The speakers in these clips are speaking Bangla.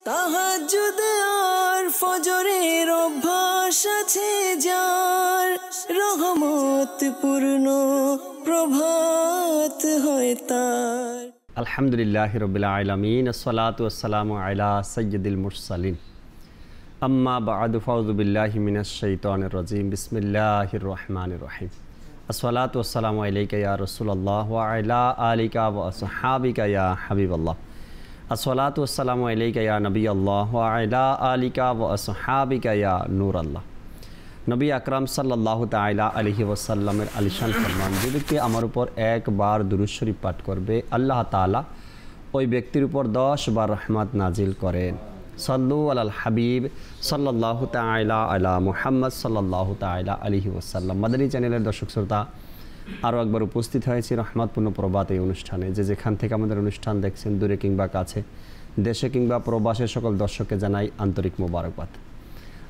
তাহাজ্জুদ আর ফজরের অভ্যাস আছে যার, রহমত পূর্ণ প্রভাত হয় তার। আলহামদুলিল্লাহি রাব্বিল আলামিন, আসসালাতু ওয়াসসালামু আলা সাইয়্যিদিল মুরসালিন, আম্মা বা'দু, ফাউযু বিল্লাহি মিনাশ শাইতানির রাজীম, বিসমিল্লাহির রহমানির রহিম। আসসালাতু ওয়াসসালামু আলাইকা ইয়া রাসূলুল্লাহ ওয়া আলা আলিকা ওয়া আসহাবিকা ইয়া হাবিবাল্লাহ। আসসালাতু ওয়াসসালামু আলাইকা ইয়া নবিয়াল্লাহ ওয়া আলা আলিকা ওয়া আসহাবিকা ইয়া নূরাল্লাহ। নবী আকরাম সাল্লাল্লাহু তাআলা আলাইহি ওয়াসাল্লামের আলিশান ফরমান, যে ব্যক্তি আমার উপর একবার দুরূদ শরীফ পাঠ করবে, আল্লাহ তাআলা ওই ব্যক্তির উপর 10 বার রহমত নাজিল করেন। সাল্লু আলাল হাবিব সাল্লাল্লাহু তাআলা আলা মুহাম্মদ সাল্লাল্লাহু তাআলা আলাইহি ওয়াসাল্লাম। মাদানী চ্যানেলের দর্শক শ্রোতা, আরও একবার উপস্থিত হয়েছি রহমতপূর্ণ প্রভাত এই অনুষ্ঠানে। যে যেখান থেকে আমাদের অনুষ্ঠান দেখছেন, দূরে কিংবা কাছে, দেশে কিংবা প্রবাসের সকল দর্শককে জানাই আন্তরিক মোবারকবাদ।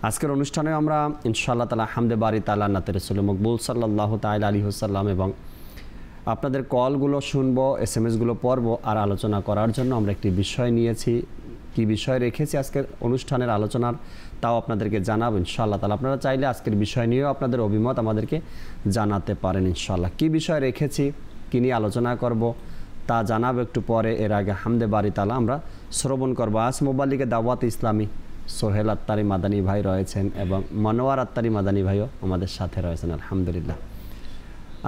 আজকের অনুষ্ঠানে আমরা ইনশাআল্লাহ তাআলা হামদে বারি তাআলা নাতে রাসূল মকবুল সাল্লাল্লাহু তাআলা আলাইহি ওয়াসাল্লাম এবং আপনাদের কলগুলো শুনবো, এসএমএসগুলো পড়বো আর আলোচনা করার জন্য আমরা একটি বিষয় নিয়েছি। কি বিষয় রেখেছি আজকের অনুষ্ঠানের আলোচনার, তাও আপনাদেরকে জানাবো ইনশাআল্লাহ তাআলা। আপনারা চাইলে আজকের বিষয় নিয়েও আপনাদের অভিমত আমাদেরকে জানাতে পারেন ইনশাআল্লাহ। কি বিষয় রেখেছি, কী নিয়ে আলোচনা করব তা জানাবো একটু পরে। এর আগে হামদে বারি তাআলা আমরা শ্রবণ করবো। আজ মোবাইল লিগে দাওয়াত ইসলামী সোহেল আত্তারি মাদানী ভাই রয়েছেন এবং মনোয়ার আত্তারি মাদানী ভাইও আমাদের সাথে রয়েছেন আলহামদুলিল্লাহ।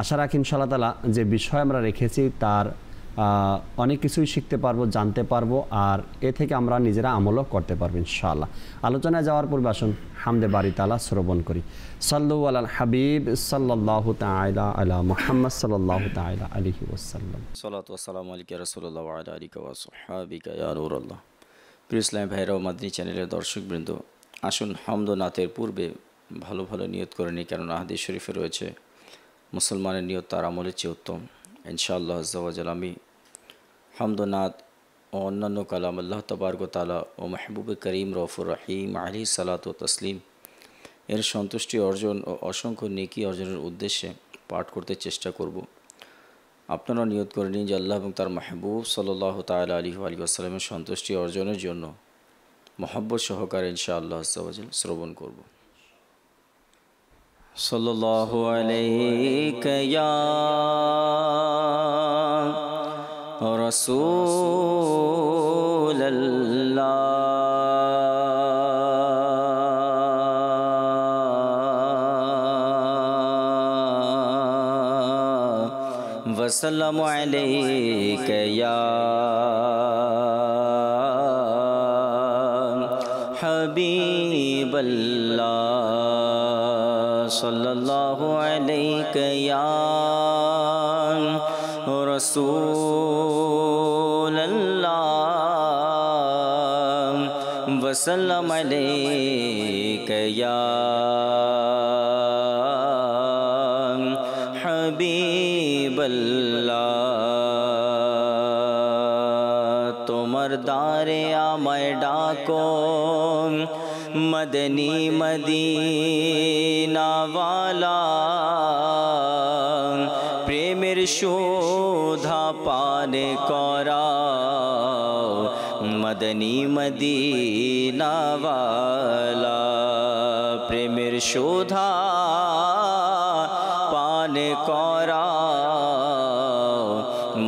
আশা রাখি ইনশাআল্লাহ তাআলা যে বিষয় আমরা রেখেছি তার অনেক কিছুই শিখতে পারবো, জানতে পারবো, আর এ থেকে আমরা নিজেরা আমলও করতে পারবো ইনশাআল্লাহ। আলোচনায় যাওয়ার পূর্বে আসুন হামদে বারি তাআলা শ্রবণ করি। সাল্লু আলাল হাবিব সাল্লাল্লাহু তাআলা আলা মুহাম্মদ সাল্লাল্লাহু তাআলা আলাইহি ওয়াসাল্লাম। সালাতু ওয়াসসালামু আলাইকা রাসূলুল্লাহ ওয়া আলা আলিকা ওয়া সাহবিকা ইয়া নূরাল্লাহ। প্রিয় ইসলামী ভাইরা ও মাদানী চ্যানেলের দর্শকবৃন্দ, আসুন হামদ ও নাতের পূর্বে ভালো ভালো নিয়ত করে নিই, কেননা হাদিস শরীফে রয়েছে মুসলমানের নিয়ত তার আমলের চেয়ে উত্তম। ইনশাআল্লাহ আজ্জা ওয়া জাল আমি হামদ ও নাত ও অন্যান্য কালাম আল্লাহ তাবারক ওয়া তাআলা ও মাহবুবে করিম রউফুর রহিম আলাইহিস সালাতু ওয়া তাসলিম এর সন্তুষ্টি অর্জন ও অসংখ্য নেকি অর্জনের উদ্দেশ্যে পাঠ করতে চেষ্টা করব। আপনারা নিয়ত করে নিন যে আল্লাহ এবং তার মাহবুব সাল্লাল্লাহু তাআলা আলাইহি ওয়া সাল্লামের সন্তুষ্টি অর্জনের জন্য মহব্বত সহকারে ইনশাআল্লাহ আজ্জা ওয়া জাল শ্রবণ করব। সাল্লাল্লাহু আলাইকা ইয়া রাসূলুল্লাহ वसल्लमु अलैका या हबीबल्लाह सल्लल्लाहु अलैका या रसूलल्लाह वसल्लम अलैका या তোমার দারে আমায় ডাকো মদনী মদিনাওয়ালা, প্রেমের শোধা পান করাও মদনী মদিনাওয়ালা, প্রেমের শোধা পান করাও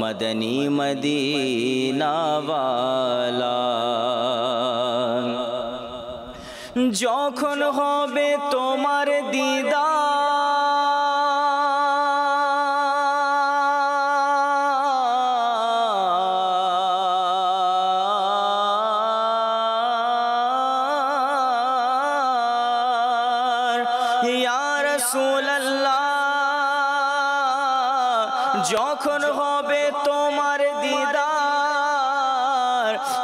মদনী মদিনাওয়ালা। যখন হবে তোমার দিদার ইয়া রাসূলুল্লাহ, যখন হবে তোমার দিদার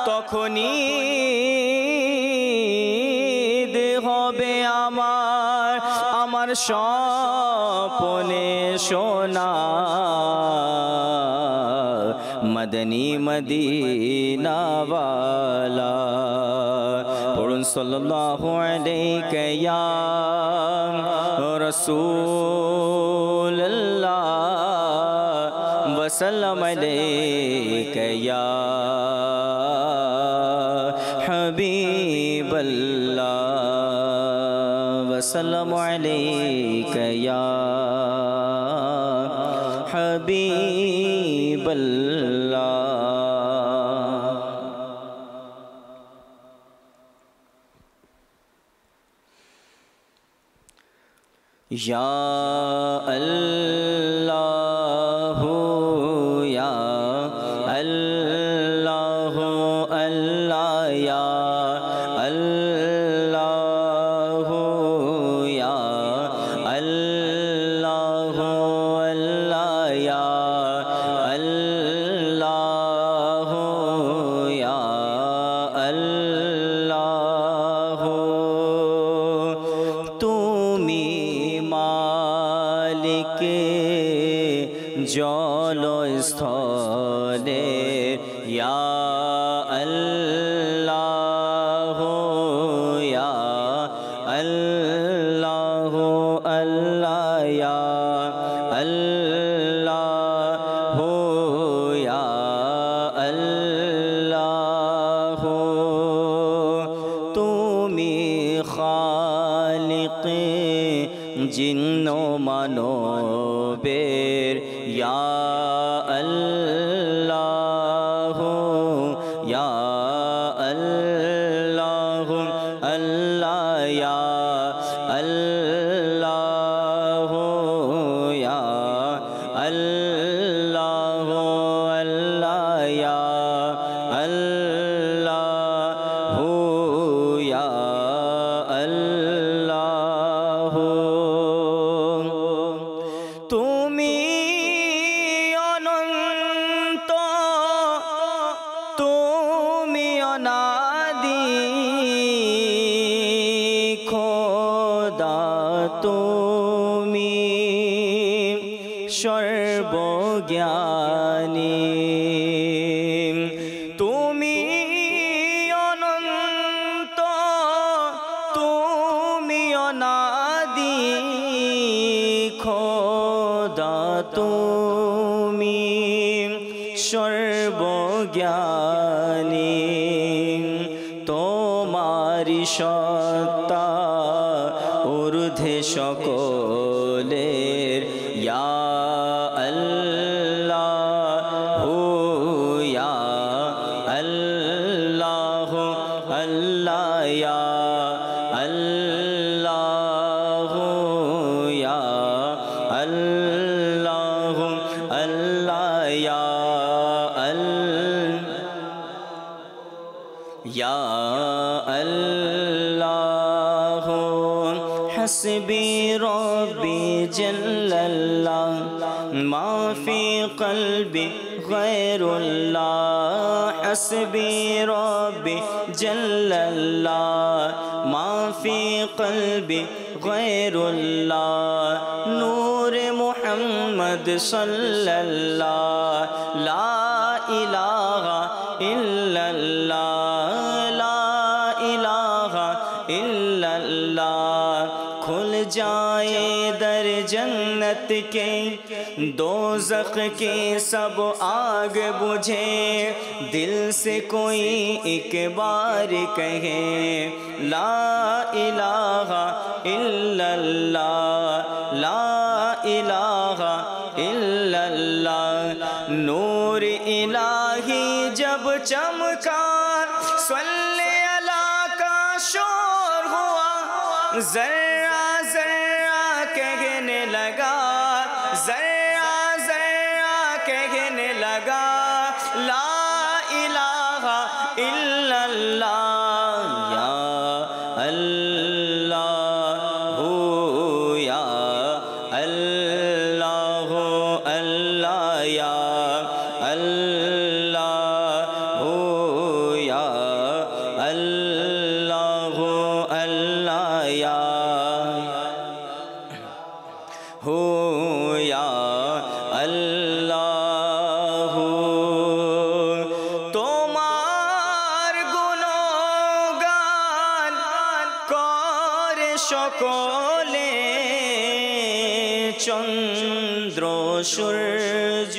তখনই হবে আমার স্বপ্নে সোনা মদনী মদিনাওয়ালা। পড়ুন সাল্লাল্লাহু আলাইকা ইয়া রাসূলুল্লাহ वसल्लम अलैका या हबीब हबीबल्लाह वसल्लमु अलैका या हबीबल्लाह। या अल्लाह या अल्लाह अल्लाह या अल्लाह या अल्लाह अल्लाह या अल्लाह या अल्लाह। তুমি মালিক জলস্থলে ইয়া আল্লাহ ইয়া আল্লাহ আল্লাহ ইয়া আল্লাহ ইয়া আল্লাহ। তুমি খালিক জিন্ন মানবের ইয়া আল্লাহ ইয়া আল্লাহ আল্লাহ ইয়া আল্লাহ ইয়া আল্লাহ আল্লাহ ইয়া আল্লাহ ইয়া আল্লাহ। তুমি অনন্ত তুমি অনাদি খোদা তুমি সর্বজ্ঞানী। তুমি অনন্ত তুমি অনাদি খোদা তুমি সর্বজ্ঞানী। তোমারি সত্তা ঊর্ধ্বে সকলের ইয়া আল্লাহ ইয়া আল্লাহ আল্লাহ ইয়া আল্লাহ ইয়া আল্লাহ আল্লাহ ইয়া ইয়া আল্লাহ। হাসবি রব্বি জাল্লাল্লাহ মা ফি কলবি গায়রুল্লাহ। হাসবি রব্বি জাল্লাল্লাহ মা ফি কলবি গায়রুল্লাহ। নূর মুহাম্মদ সাল্লাল্লাহ লা ইলাহা ইল্লাল্লাহ লা ইলাহা इल्लल्लाह। खुल जाए दर जन्नत के दोज़ख के सब आग बुझे। दिल से कोई एक बार कहे ला इलाहा इल्लल्लाह ला इलाहा इल्लल्लाह। नूर इलाही जब चमका सल्ले अला का शोर हुआ। जर्रा जर्रा कहने लगा जर्रा जर्रा कहने लगा ला इलाहा इल्लल्लाह। या अल्लाह या अल्लाह अल्लाह या अल्लाह या अल्लाह अल्लाह या हो या अल्लाह। তোমার গুণগান করে সকলে চন্দ্র সূর্য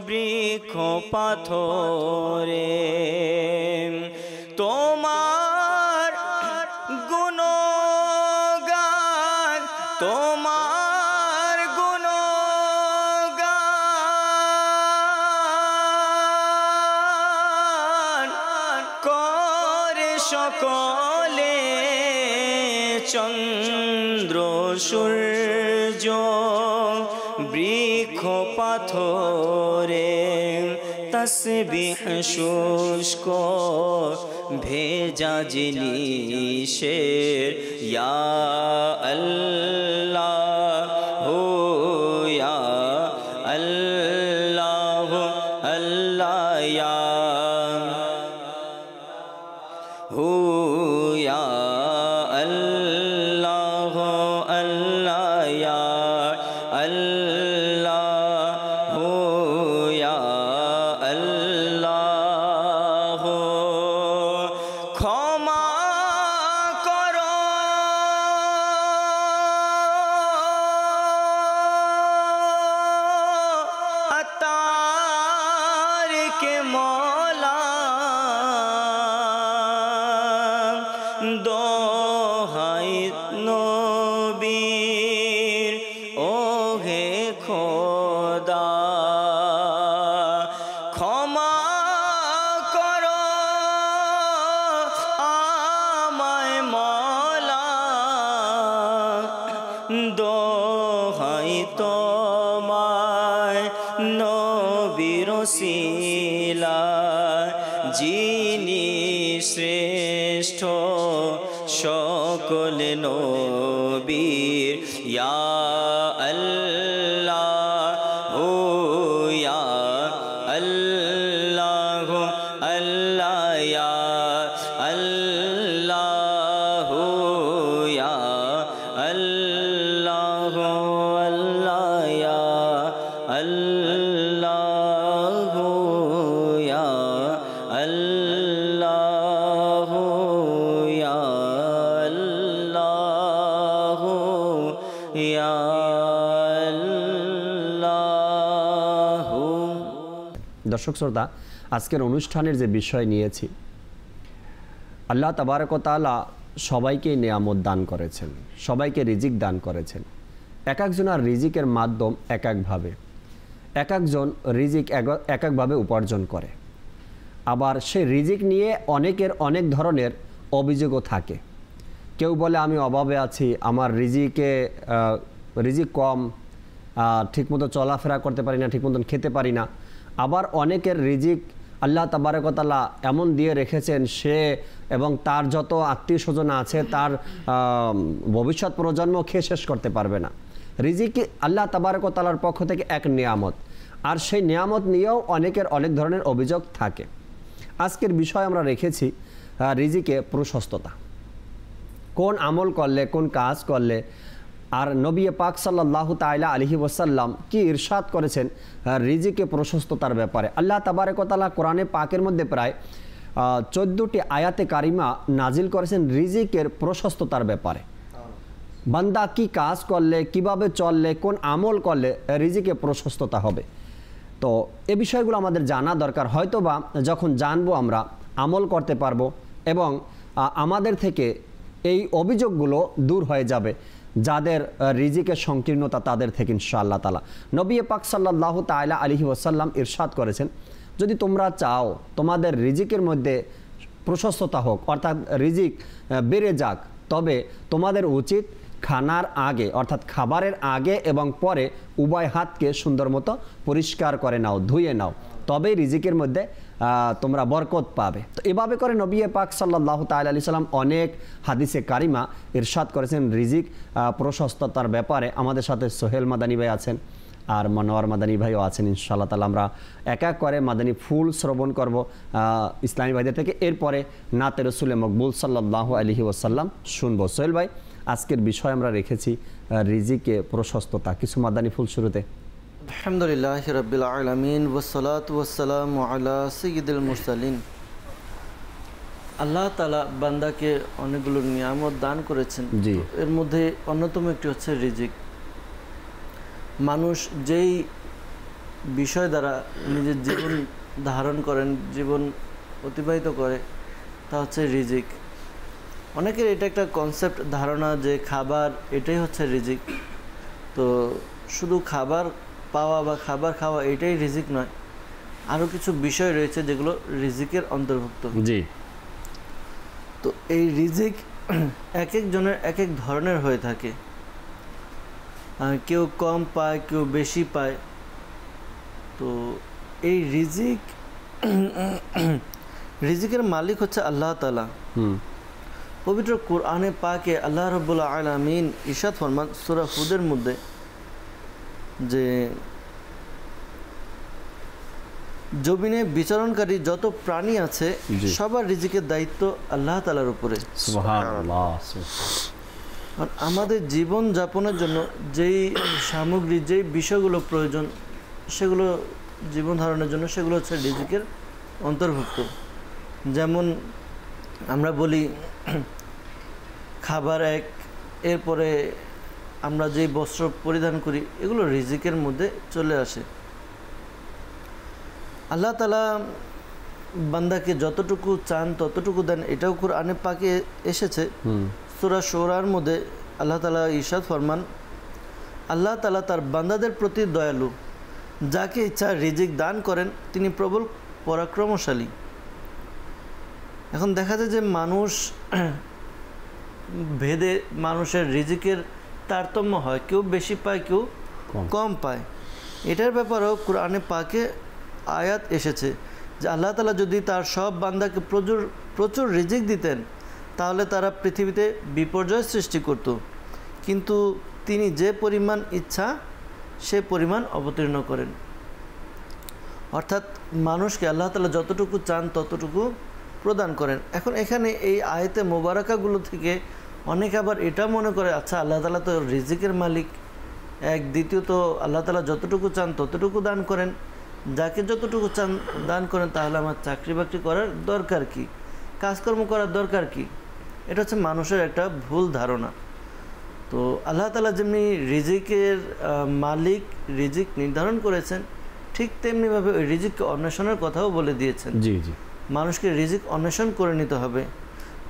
বৃক্ষ পাথরে। তোমার গুণগান, তোমার গুণগান করে সকলে, চন্দ্র সূর্য বৃক্ষ পাথরে, তসবিহ শুষ্ক ভেজা জিনিসের, ইয়া আল্লাহ হো ইয়া আল্লাহ আল্লাহ ইয়া হো ইয়া আল্লাহ আল্লাহ ইয়া আল্লাহ হো ইয়া আল্লাহ, ক্ষমা করো তারিকে মওলা, দোহাই নবীর ওহে খোদা, ক্ষমা করো আমায় মওলা, দোহাই তোমায় নবীর ওসিলা, যিনি শ্রেষ্ঠ সকল নবীর, ইয়া আল্লাহ হো ইয়া আল্লাহ আল্লাহ ইয়া আল্লাহ হো ইয়া আল্লাহ আল্লাহ ইয়া আল্লাহ হো ইয়া আল্লাহ ইয়া আল্লাহ ইয়া আল্লাহ। দর্শক শ্রোতা, আজকের অনুষ্ঠানের যে বিষয় নিয়েছি, আল্লাহ তাবারক ওয়া তাআলা সবাইকে নিয়ামত দান করেছেন, সবাইকে রিজিক দান করেছেন। এক একজনের রিজিকের মাধ্যম এক একভাবে, এক একজন রিজিক এক একভাবে উপার্জন করে। আবার সেই রিজিক নিয়ে অনেকের অনেক ধরনের অভিযোগও থাকে। কেউ বলে আমি অভাবে আছি, আমার রিজিক কম, ঠিকমতো চলাফেরা করতে পারি না, ঠিক মতন খেতে পারি না। আবার অনেকের রিজিক আল্লাহ তাবারক ওয়া তাআলা এমন দিয়ে রেখেছেন, সে এবং তার যত আত্মীয় স্বজন আছে তার ভবিষ্যৎ প্রজন্ম খেয়ে শেষ করতে পারবে না। রিজিক আল্লাহ তাবারক ওয়া তাআলার পক্ষ থেকে এক নিয়ামত, আর সেই নিয়ামত নিয়েও অনেকের অনেক ধরনের অভিযোগ থাকে। আজকের বিষয় আমরা রেখেছি রিজিকে প্রশস্ততা, কোন আমল করলে, কোন কাজ করলে। আর নবী পাক সাল্লাল্লাহু তাআলা আলাইহি ওয়াসাল্লাম কি ইরশাদ করেছেন রিজিকে প্রশস্ততার ব্যাপারে। আল্লাহ তাবারক ওয়া তাআলা কোরআনে পাকের মধ্যে প্রায় 14টি আয়াতে কারিমা নাজিল করেছেন রিজিকের প্রশস্ততার ব্যাপারে। বান্দা কি কাজ করলে, কিভাবে চললে, কোন আমল করলে রিজিকে প্রশস্ততা হবে। তো এ বিষয়গুলো আমাদের জানা দরকার। হয়তোবা যখন জানবো আমরা আমল করতে পারবো এবং আমাদের থেকে এই অভিযোগগুলো দূর হয়ে যাবে, যাদের রিজিকের সংকীর্ণতা তাদের থেকে ইনশাআল্লাহ তাআলা। নবী পাক সাল্লাল্লাহু তাআলা আলাইহি ওয়াসাল্লাম ইরশাদ করেছেন, যদি তোমরা চাও তোমাদের রিজিকের মধ্যে প্রশস্ততা হোক, অর্থাৎ রিজিক বেড়ে যাক, তবে তোমাদের উচিত খানার আগে অর্থাৎ খাবারের আগে এবং পরে উভয় হাতকে সুন্দর মতো পরিষ্কার করে নাও, ধুয়ে নাও, তবেই রিজিকের মধ্যে তোমরা বরকত পাবে। তো এভাবে করে নবী পাক সাল্লাল্লাহু তাআলা আলাইহি সাল্লাম অনেক হাদিসে কারিমা ইরশাদ করেছেন রিজিক প্রশস্ততার ব্যাপারে। আমাদের সাথে সোহেল মাদানী ভাই আছেন আর মনোয়ার মাদানী ভাইও আছেন। ইনশাআল্লাহ তাআলা আমরা এক এক করে মাদানী ফুল শ্রবণ করব ইসলামী ভাইদের থেকে, এরপরে নাতে রসুল মকবুল সাল্লাল্লাহু আলাইহি ওয়াসাল্লাম শুনবো। সোহেল ভাই, আজকের বিষয় আমরা রেখেছি রিজিকে প্রশস্ততা, কিছু মাদানী ফুল শুরুতে। আলহামদুলিল্লাহ রাব্বিল আলামিন ওয়াসসালাতু ওয়াসসালামু আলা সাইয়্যিদিল মুরসালিন। আল্লাহ তাআলা বান্দাকে অনেকগুলো নিয়ামত দান করেছেন, এর মধ্যে অন্যতম একটি হচ্ছে রিজিক। মানুষ যেই বিষয় দ্বারা নিজের জীবন ধারণ করেন, জীবন অতিবাহিত করে, তা হচ্ছে রিজিক। অনেকের এটা একটা কনসেপ্ট ধারণা যে খাবার এটাই হচ্ছে রিজিক। তো শুধু খাবার পাওয়া বা খাবার খাওয়া এটাই রিজিক নয়, আরও কিছু বিষয় রয়েছে যেগুলো রিজিকের অন্তর্ভুক্ত। জি। তো এই রিজিক এক একজনের এক এক ধরনের হয়ে থাকে, কেউ কম পায়, কেউ বেশি পায়। তো এই রিজিকের মালিক হচ্ছে আল্লাহ তাআলা। পবিত্র কোরআনে পাকে আল্লাহ রাব্বুল আলামিন ইরশাদ ফরমান সূরা হুদের মধ্যে যে জমিনে বিচরণকারী যত প্রাণী আছে সবার রিজিকের দায়িত্ব আল্লাহ তাআলার উপরে। সুবহানাল্লাহ। আর আমাদের জীবন যাপনের জন্য যেই সামগ্রী, যেই বিষয়গুলো প্রয়োজন, সেগুলো জীবন ধারণের জন্য সেগুলো হচ্ছে রিজিকের অন্তর্ভুক্ত। যেমন আমরা বলি খাবার এক, এরপরে আমরা যেই বস্ত্র পরিধান করি এগুলো রিজিকের মধ্যে চলে আসে। আল্লাহ তাআলা বান্দাকে যতটুকু চান ততটুকু দেন, এটাও কোরআনে পাকে এসেছে। সূরা শুরার মধ্যে আল্লাহ তাআলা ইরশাদ ফরমান, আল্লাহ তাআলা তার বান্দাদের প্রতি দয়ালু, যাকে ইচ্ছা রিজিক দান করেন, তিনি প্রবল পরাক্রমশালী। এখন দেখা যায় যে মানুষ ভেদে মানুষের রিজিকের তারতম্য হয়, কেউ বেশি পায়, কেউ কম পায়। এটার ব্যাপারেও কোরআনে পাকে আয়াত এসেছে যে আল্লাহ তাআলা যদি তার সব বান্দাকে প্রচুর রিজিক দিতেন তাহলে তারা পৃথিবীতে বিপর্যয় সৃষ্টি করত, কিন্তু তিনি যে পরিমাণ ইচ্ছা সে পরিমাণ অবতীর্ণ করেন। অর্থাৎ মানুষকে আল্লাহ তাআলা যতটুকু চান ততটুকু প্রদান করেন। এখন এখানে এই আয়াতে মোবারকাগুলো থেকে অনেকে আবার এটা মনে করে, আচ্ছা আল্লাহ তাআলা তো রিজিকের মালিক, এক, দ্বিতীয়ত আল্লাহ তাআলা যতটুকু চান ততটুকু দান করেন, যাকে যতটুকু চান দান করেন, তাহলে আমার চাকরি বাকরি করার দরকার কি, কাজকর্ম করার দরকার কি? এটা হচ্ছে মানুষের একটা ভুল ধারণা। তো আল্লাহ তাআলা যেমনি রিজিকের মালিক, রিজিক নির্ধারণ করেছেন, ঠিক তেমনিভাবে ওই রিজিককে অন্বেষণের কথাও বলে দিয়েছেন। জি জি, মানুষকে রিজিক অন্বেষণ করে নিতে হবে।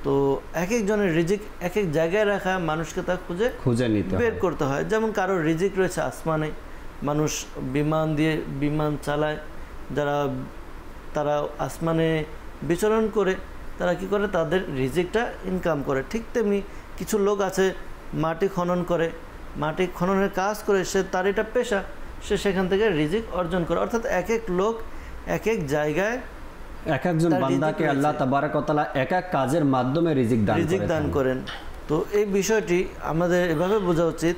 তো এক একজনের রিজিক এক এক জায়গায় রাখা, মানুষকে তা খুঁজে নিতে বের করতে হয়। যেমন কারোর রিজিক রয়েছে আসমানে, মানুষ বিমান চালায়, তারা আসমানে বিচরণ করে তারা কি করে, তাদের রিজিকটা ইনকাম করে। ঠিক তেমনি কিছু লোক আছে মাটি খনন করে, মাটি খননের কাজ করে, তার এটা পেশা, সে সেখান থেকে রিজিক অর্জন করে। অর্থাৎ এক এক লোক এক এক জায়গায়, এক একজন বান্দাকে আল্লাহ তাবারক ওয়া তাআলা এক এক কাজের মাধ্যমে রিজিক দান করেন। তো এই বিষয়টি আমাদের এভাবে বোঝা উচিত,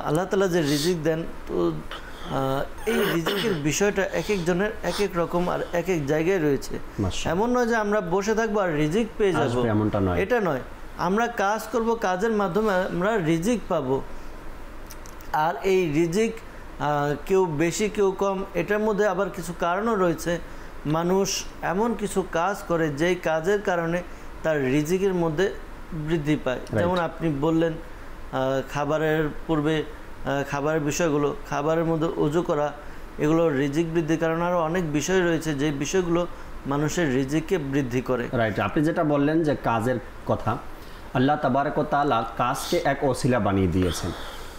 আল্লাহ তাআলা যে রিজিক দেন, তো এই রিজিকের বিষয়টা এক একজনের এক এক রকম আর এক এক জায়গায় রয়েছে। এমন নয় যে আমরা বসে থাকবো আর রিজিক পেয়ে যাবো, এটা নয়। আমরা কাজ করব, কাজের মাধ্যমে আমরা রিজিক পাবো। আর এই রিজিক কেউ বেশি কেউ কম, এটার মধ্যে আবার কিছু কারণও রয়েছে। মানুষ এমন কিছু কাজ করে যেই কাজের কারণে তার রিজিকের মধ্যে বৃদ্ধি পায়। যেমন আপনি বললেন খাবারের পূর্বে খাবারের বিষয়গুলো, খাবারের মধ্যে ওযু করা, এগুলো রিজিক বৃদ্ধির কারণ। আরও অনেক বিষয় রয়েছে যে বিষয়গুলো মানুষের রিজিককে বৃদ্ধি করে। রাইট, আপনি যেটা বললেন যে কাজের কথা, আল্লাহ তাবারক ওয়া তাআলা কাজকে এক ওসিলা বানিয়ে দিয়েছেন।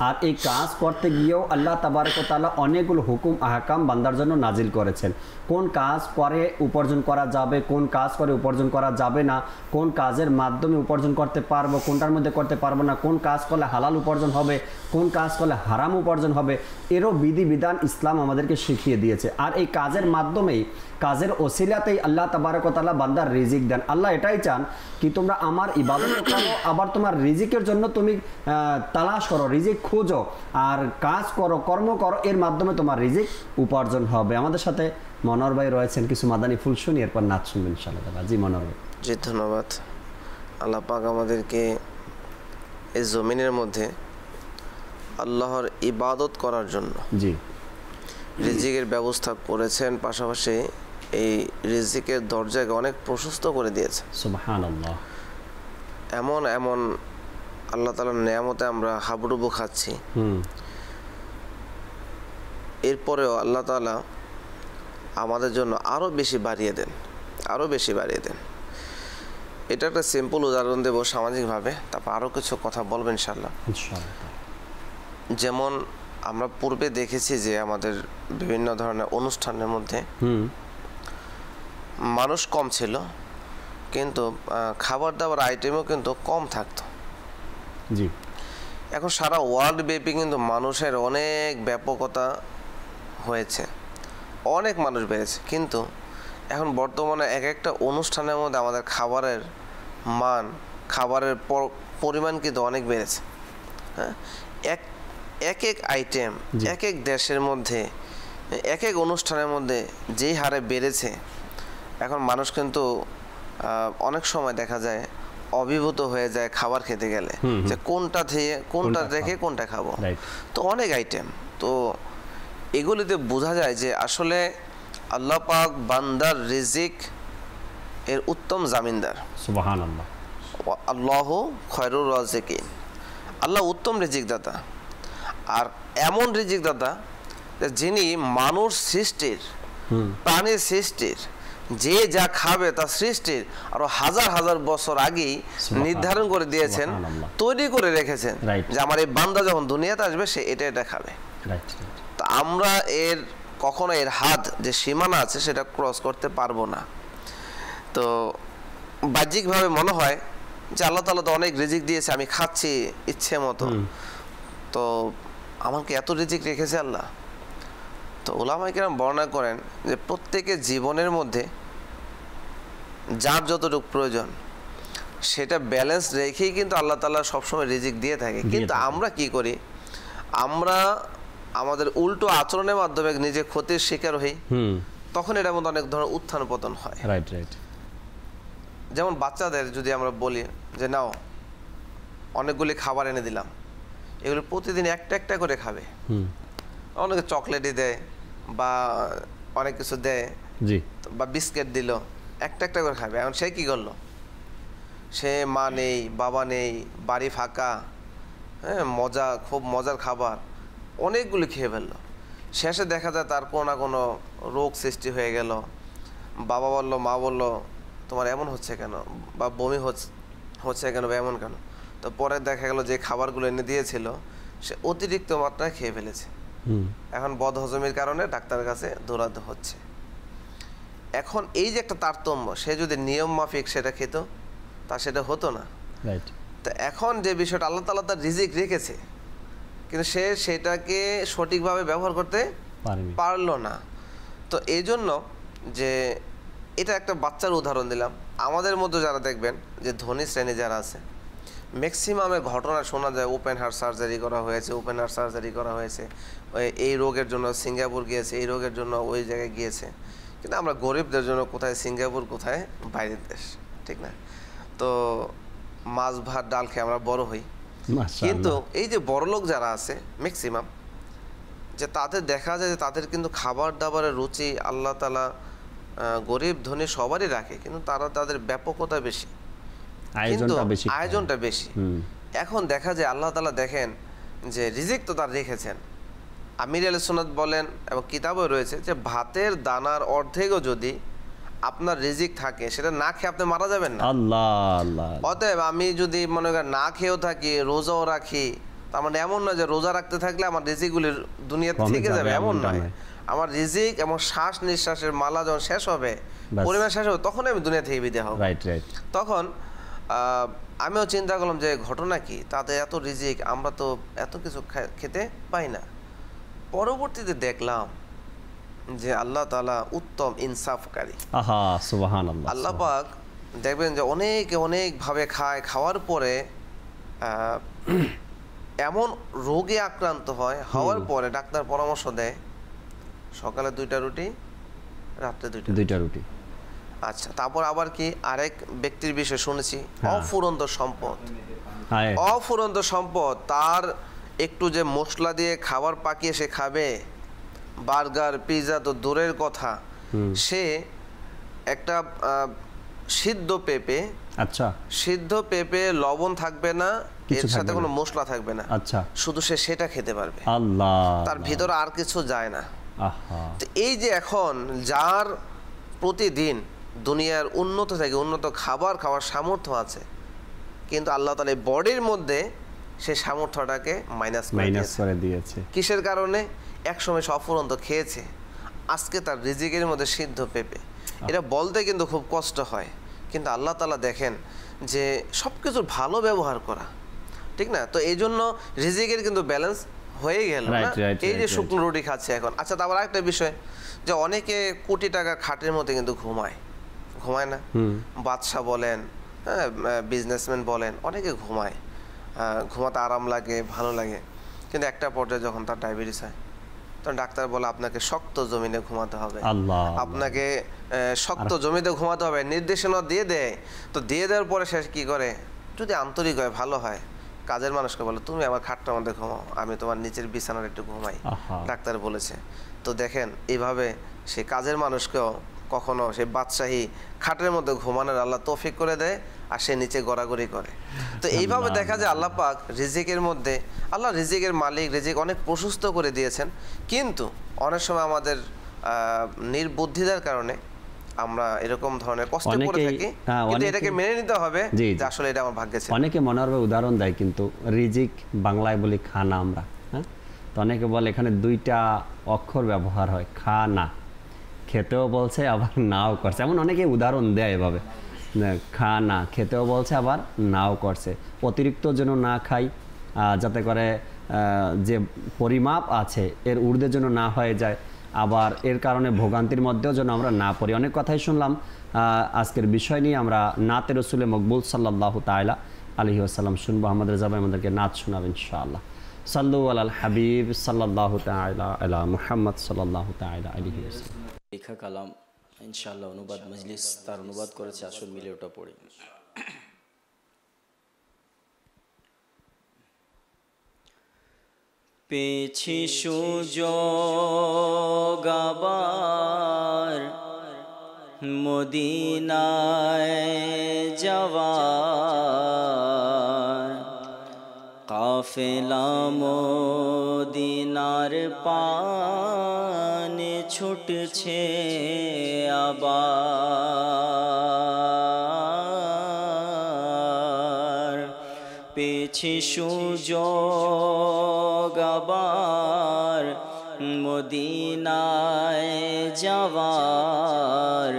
আর এই কাজ করতে গিয়েও আল্লাহ তাবারক ওয়া তাআলা অনেকগুলো হুকুম আহকাম বান্দার জন্য নাজিল করেছেন। কোন কাজ করে উপার্জন করা যাবে, কোন কাজ করে উপার্জন করা যাবে না, কোন কাজের মাধ্যমে উপার্জন করতে পারবো, কোনটার মধ্যে করতে পারবো না, কোন কাজ করলে হালাল উপার্জন হবে, কোন কাজ করলে হারাম উপার্জন হবে, এরও বিধিবিধান ইসলাম আমাদেরকে শিখিয়ে দিয়েছে। আর এই কাজের মাধ্যমেই, কাজের ওসিলাতেই আল্লাহ তাবারক ওয়া তাআলা বান্দার রিজিক দেন। আল্লাহ এটাই চান কি তোমরা আমার ইবাদত করো, আবার তোমার রিজিকের জন্য তুমি তালাশ করো, রিজিক খোঁজো, আর কাজ করো, কর্ম করো, এর মাধ্যমে তোমার রিজিক উপার্জন হবে। আমাদের সাথে মনোহর ভাই রয়েছেন, কিছু মাদানী ফুল শুনি, এরপর নাচ শুনবেন ইনশাআল্লাহ। জি মনোহর ভাই। জি ধন্যবাদ। আল্লাহ পাক আমাদেরকে এই জমিনের মধ্যে আল্লাহর ইবাদত করার জন্য জি রিজিকের ব্যবস্থা করেছেন, পাশাপাশি এই রিজিকের দরজাকে অনেক প্রশস্ত করে দিয়েছে। সুবহানাল্লাহ। এমন এমন আল্লাহ তাআলার নেয়ামতে আমরা হাবুডুবু খাচ্ছি, এরপরেও আল্লাহ তাআলা আমাদের জন্য আরও বেশি বাড়িয়ে দেন, আরও বেশি বাড়িয়ে দেন। এটা একটা সিম্পল উদাহরণ দেব সামাজিকভাবে, তারপর আরও কিছু কথা বলবেন ইনশাল্লাহ। ইনশাআল্লাহ। যেমন আমরা পূর্বে দেখেছি যে আমাদের বিভিন্ন ধরনের অনুষ্ঠানের মধ্যে মানুষ কম ছিল, কিন্তু খাবার দাবার আইটেমও কিন্তু কম থাকতো। জি। এখন সারা ওয়ার্ল্ড ব্যাপী কিন্তু মানুষের অনেক ব্যাপকতা হয়েছে, অনেক মানুষ বেড়েছে, কিন্তু এখন বর্তমানে এক একটা অনুষ্ঠানের মধ্যে আমাদের খাবারের মান, খাবারের পরিমাণ কিন্তু অনেক বেড়েছে। হ্যাঁ, এক এক আইটেম এক এক দেশের মধ্যে, এক এক অনুষ্ঠানের মধ্যে যেই হারে বেড়েছে, এখন মানুষ কিন্তু অনেক সময় দেখা যায় অভিভূত হয়ে যায় খাবার খেতে গেলে, যে কোনটা দেখে কোনটা খাবো। তো অনেক আইটেম, তো এগুলিতে বোঝা যায় যে আসলে আল্লাহ পাক বান্দার রিজিক এর উত্তম জামিনদার। সুবহানাল্লাহ। আল্লাহু খায়রুর রাজিকিন, আল্লাহ উত্তম রিজিক দাতা। আর এমন রিজিক দাতা যিনি মানুষ সৃষ্টির, প্রাণীর সৃষ্টির, যে যা খাবে তা সৃষ্টির আরো হাজার হাজার বছর আগেই নির্ধারণ করে দিয়েছেন, তৈরি করে রেখেছেন যে আমার এই বান্দা যখন দুনিয়াতে আসবে সে এটা এটা খাবে। তা আমরা এর কখনো এর হাত যে সীমানা আছে সেটা ক্রস করতে পারবো না। তো বাহ্যিকভাবে মনে হয় যে আল্লাহ তাআলা তো অনেক রিজিক দিয়েছে, আমি খাচ্ছি ইচ্ছে মতো, তো আমাকে এত রিজিক রেখেছে আল্লাহ। তো উলামায়ে কেরাম বর্ণনা করেন যে প্রত্যেকের জীবনের মধ্যে যার যতটুকু প্রয়োজন সেটা ব্যালেন্স রেখেই কিন্তু আল্লাহ তাআলা সবসময় রিজিক দিয়ে থাকে। কিন্তু আমরা কি করি, আমরা আমাদের উল্টো আচরণের মাধ্যমে নিজে ক্ষতির শিকার হই, তখন এটার মধ্যে অনেক ধরনের উত্থান পতন হয়। যেমন বাচ্চাদের যদি আমরা বলি যে নাও অনেকগুলি খাবার এনে দিলাম, এগুলো প্রতিদিন একটা একটা করে খাবে, অনেকে চকলেটই দেয় বা অনেক কিছু দেয়, বা বিস্কিট দিল, একটা একটা করে খাবে। এখন সে কি করলো, সে মা নেই, বাবা নেই, বাড়ি ফাঁকা, হ্যাঁ, খুব মজার খাবার অনেকগুলি খেয়ে ফেললো। শেষে দেখা যায় তার কোনো না কোনো রোগ সৃষ্টি হয়ে গেল। বাবা বললো, মা বললো তোমার এমন হচ্ছে কেন, বা বমি হচ্ছে কেন, বা এমন কেন। তো পরে দেখা গেল যে খাবারগুলো এনে দিয়েছিল সে অতিরিক্ত মাত্রায় খেয়ে ফেলেছে। এখন বদহজমির কারণে ডাক্তারের কাছে দৌড়াতে হচ্ছে। এখন এই যে একটা তারতম্য, সে যদি নিয়ম মাফিক সেটা খেত তা সেটা হতো না। তো এখন যে বিষয়টা আল্লাহ তাআলা তার রিজিক রেখেছে, কিন্তু সে সেটাকে সঠিকভাবে ব্যবহার করতে পারলো না। তো এই জন্য যে এটা একটা বাচ্চার উদাহরণ দিলাম, আমাদের মধ্যে যারা দেখবেন যে ধনী শ্রেণী যারা আছে, ম্যাক্সিমামের ঘটনা শোনা যায় ওপেন হার্ট সার্জারি করা হয়েছে, এই রোগের জন্য সিঙ্গাপুর গিয়েছে, এই রোগের জন্য ওই জায়গায় গিয়েছে। কিন্তু আমরা গরিবদের জন্য কোথায় সিঙ্গাপুর, কোথায় বাইরের দেশ, ঠিক না? তো মাছ ভাত ডাল খেয়ে আমরা বড় হই। কিন্তু এই যে বড় লোক যারা আছে ম্যাক্সিমাম, যে তাদের দেখা যায় যে তাদের কিন্তু খাবার দাবারের রুচি আল্লাহ তাআলা গরিব ধনী সবারই রাখে, কিন্তু তাদের ব্যাপকতা বেশি, আয়োজনটা বেশি। এখন দেখা যায় আল্লাহ তাআলা দেখেন যে রিজিক তো তার রেখেছেন। আমির আলাইহিস সুন্নাত বলেন এবং কিতাবেও রয়েছে যে ভাতের দানার অর্ধেকও যদি আপনার রিজিক থাকে, সেটা না খেয়ে আপনি মারা যাবেন না। অতএব আমি যদি মনে করেন না খেয়েও থাকি, রোজাও রাখি, তার মানে এমন নয় যে রোজা রাখতে থাকলে আমার রিজিকগুলি দুনিয়াতে থেকে যাবে, এমন নয়। আমার রিজিক এবং শ্বাস নিঃশ্বাসের মালা যখন শেষ হবে, পরিমাণ শেষ হবে, তখন আমি দুনিয়া থেকে বিদায় হব। তখন আমিও চিন্তা করলাম যে ঘটনা কি, তাদের এত রিজিক, আমরা তো এত কিছু খেতে পাই না। পরবর্তীতে দেখলাম যে আল্লাহ তাআলা উত্তম ইনসাফকারী। সুবহানাল্লাহ। আল্লাহ পাক দেখবেন যে অনেকভাবে খায়, খাওয়ার পরে এমন রোগে আক্রান্ত হওয়ার পরে ডাক্তার পরামর্শ দেয় সকালে 2টা রুটি, রাত্রে 2টা রুটি। আচ্ছা, তারপর আবার কি আরেক ব্যক্তির বিষয় শুনেছি, অফুরন্ত সম্পদ, তার একটু যে মশলা দিয়ে খাবার পাকিয়ে সে খাবে, বার্গার পিৎজা তো দূরের কথা, সে একটা সিদ্ধ পেঁপে, লবণ থাকবে না, এর সাথে কোনো মশলা থাকবে না, শুধু সে সেটা খেতে পারবে, তার ভিতরে আর কিছু যায় না। তো এই যে এখন যার প্রতিদিন দুনিয়ার উন্নত থেকে উন্নত খাবার খাওয়ার সামর্থ্য আছে, কিন্তু আল্লাহ তাআলা এই বডির মধ্যে সেই সামর্থ্যটাকে মাইনাস করে দিয়েছে। কিসের কারণে? একসময় সফুরন্ত খেয়েছে, আজকে তার রিজিকের মধ্যে সিদ্ধ পেঁপে। এটা বলতে কিন্তু খুব কষ্ট হয়, কিন্তু আল্লাহ তাআলা দেখেন যে সব কিছুর ভালো ব্যবহার করা, ঠিক না? তো এই জন্য রিজিকের কিন্তু ব্যালেন্স হয়ে গেল না। এই যে শুকনো রুটি খাচ্ছে এখন। আচ্ছা, তারপর একটা বিষয় যে অনেকে কোটি টাকা খাটের মধ্যে কিন্তু ঘুমায় না। বাদশা বলেন, হ্যাঁ, বিজনেসম্যান বলেন, অনেকে ঘুমায়, ঘুমাতে আরাম লাগে, ভালো লাগে, কিন্তু একটা পর্যায়ে যখন তার ডায়াবেটিস হয় তখন ডাক্তার বলে আপনাকে শক্ত জমিনে ঘুমাতে হবে, আপনাকে শক্ত জমিতে ঘুমাতে হবে, নির্দেশনা দিয়ে দেয়। তো দিয়ে দেওয়ার পরে সে কি করে? যদি আন্তরিক হয়, ভালো হয়, কাজের মানুষকে বলে তুমি আমার খাটটার মধ্যে ঘুমাও, আমি তোমার নিচের বিছানার একটু ঘুমাই, ডাক্তার বলেছে। তো দেখেন এইভাবে সে কাজের মানুষকেও কখনো সে বাদশাহী খাটের মধ্যে ঘুমানোর আল্লাহ তৌফিক করে দেয়, আর সে নিচে গড়াগড়ি করে। তো এইভাবে দেখা যায় আল্লাহ পাক রিজিকের মধ্যে, আল্লাহ রিজিকের মালিক, রিজিক অনেক প্রশস্ত করে দিয়েছেন, কিন্তু অনেক সময় আমাদের নির্বুদ্ধিতার কারণে আমরা এরকম ধরনের কষ্ট করে থাকি, কিন্তু এটাকে মেনে নিতে হবে যে আসলে এটা আমার ভাগ্যে ছিল। অনেকে মনোরম উদাহরণ দেয়, কিন্তু রিজিক বাংলায় বলি খানা আমরা, হ্যাঁ। তো অনেকে বলে এখানে দুইটা অক্ষর ব্যবহার হয়, খানা, খেতেও বলছে আবার নাও করছে, এমন অনেকে উদাহরণ দেয় এভাবে, খানা খেতেও বলছে আবার নাও করছে। অতিরিক্ত যেন না খাই, যাতে করে যে পরিমাপ আছে এর ঊর্ধ্বে যেন না হয়ে যায়, আবার এর কারণে ভোগান্তির মধ্যেও যেন আমরা না পড়ি। অনেক কথাই শুনলাম। আজকের বিষয় নিয়ে আমরা নাতে রসুলে মকবুল সাল্লাল্লাহু তাআলা আলাইহি ওয়াসাল্লাম শুনবো। আমাদের যাবে আমাদেরকে নাচ শোনাবেন ইনশাআল্লাহ। সাল্লু আলাল হাবিব সাল্লাল্লাহু তাআলা আলা মুহাম্মদ সাল্লাল্লাহু তাআলা আলাইহি ওয়াসাল্লাম। লেখা কালাম ইনশাআল্লাহ অনুবাদ মজলিস তার অনুবাদ করেছে, আসল মিলে ওটা পড়ি। পেছি সুযোগ আবার মদিনায় যাওয়ার, কাফেলা মদিনার পানে ছুটছে আবার, পেছি সুযোগ আবার মদিনায় যাওয়ার,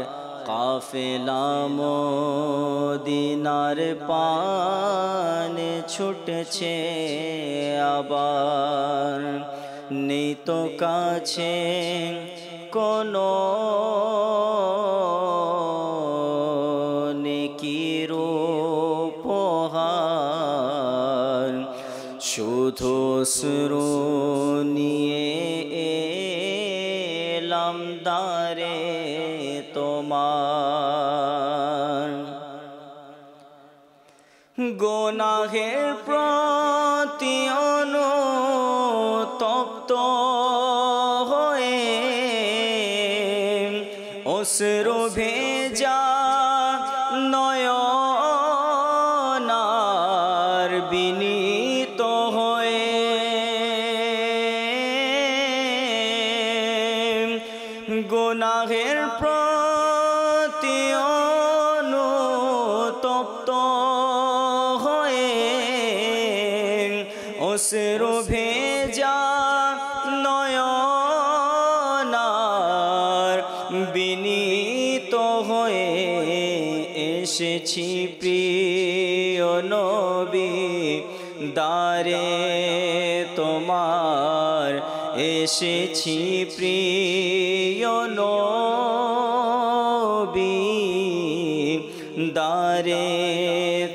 কাফেলা মদিনার পানে ছুটছে আবার, নেই তো কাছে কোনো নেকির উপহার, শুধু অশ্রু নিয়ে এলাম দারে তোমার, গুনাহের প্রতি অনুতপ্ত হয়ে অশ্রু ভেজা নয়নার বিনীত হয়ে, গুনাহের প্রতি অনুতপ্ত হয়ে অশ্রু ভেজা নয়নার বিনীত হয়ে এসেছি প্রিয় নবী দারে তোমার, এসেছি প্রিয় নবী দারে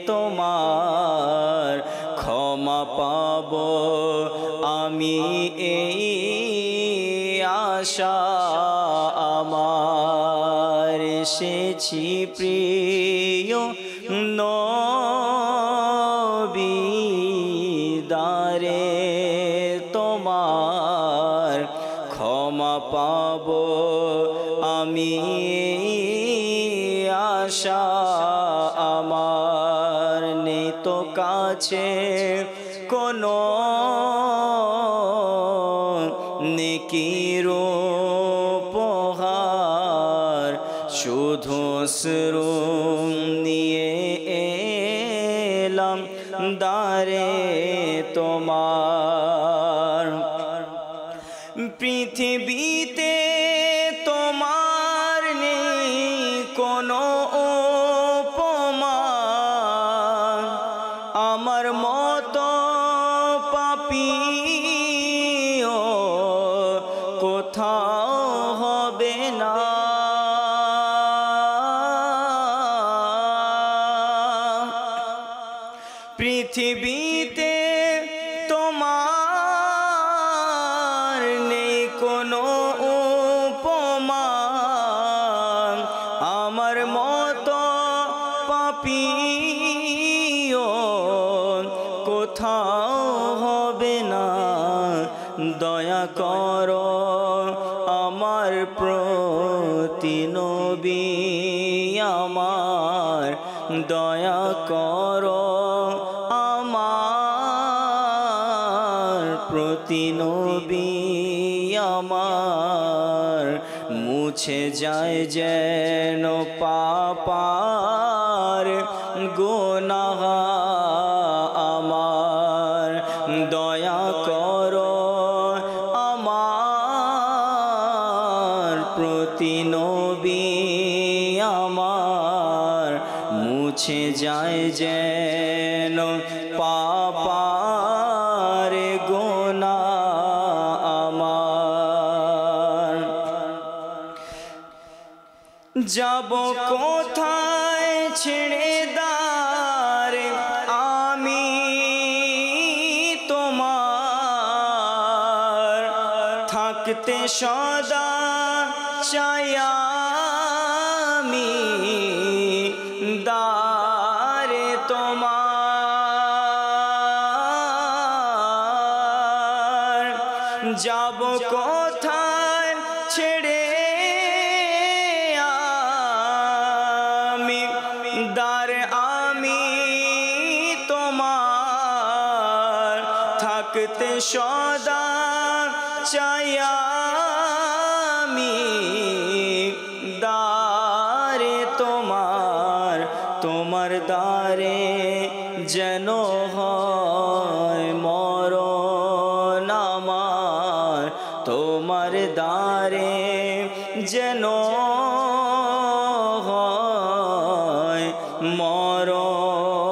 তোমার, ক্ষমা পাব আমি এই আশা আমার, এসেছি প্রিয় নবী দারে তোমার, ক্ষমা পাব আমি আশা আমার, নেই তো কাছে কোনো নেকির উপহার, শুধু অশ্রু নিয়ে এলাম দারে তোমার। পৃথিবীতে তোমার নেই কোনো উপমা, আমার মতো পাপীও কোথাও হবে না। পৃথিবীতে তোমার নেই কোনো উপমা, আমার মতো পাপীও কোথাও হবে না। দয়া করো আমার প্রতি নবী আমার, দয়া করো আমার প্রতি নবী আমার। মুছে যায় যেন পাপার গুনাহ আমার, দয়া করো আমার প্রতি নবী আমার। মুছে যায় যেন পাপার গুনাহ আমার। যাব কোথায় ছেড়ে দার আমি তোমার, থাকতে সদা চাই আমি দারে তোমার। যাব কোথায় ছেড়ে আমি দার আমি তোমার, থাকতে সদা চাই আমি দারে তোমার। তোমার দারে যেন হয় মরণ আমার, তোমার দারে যেন হয় মরণ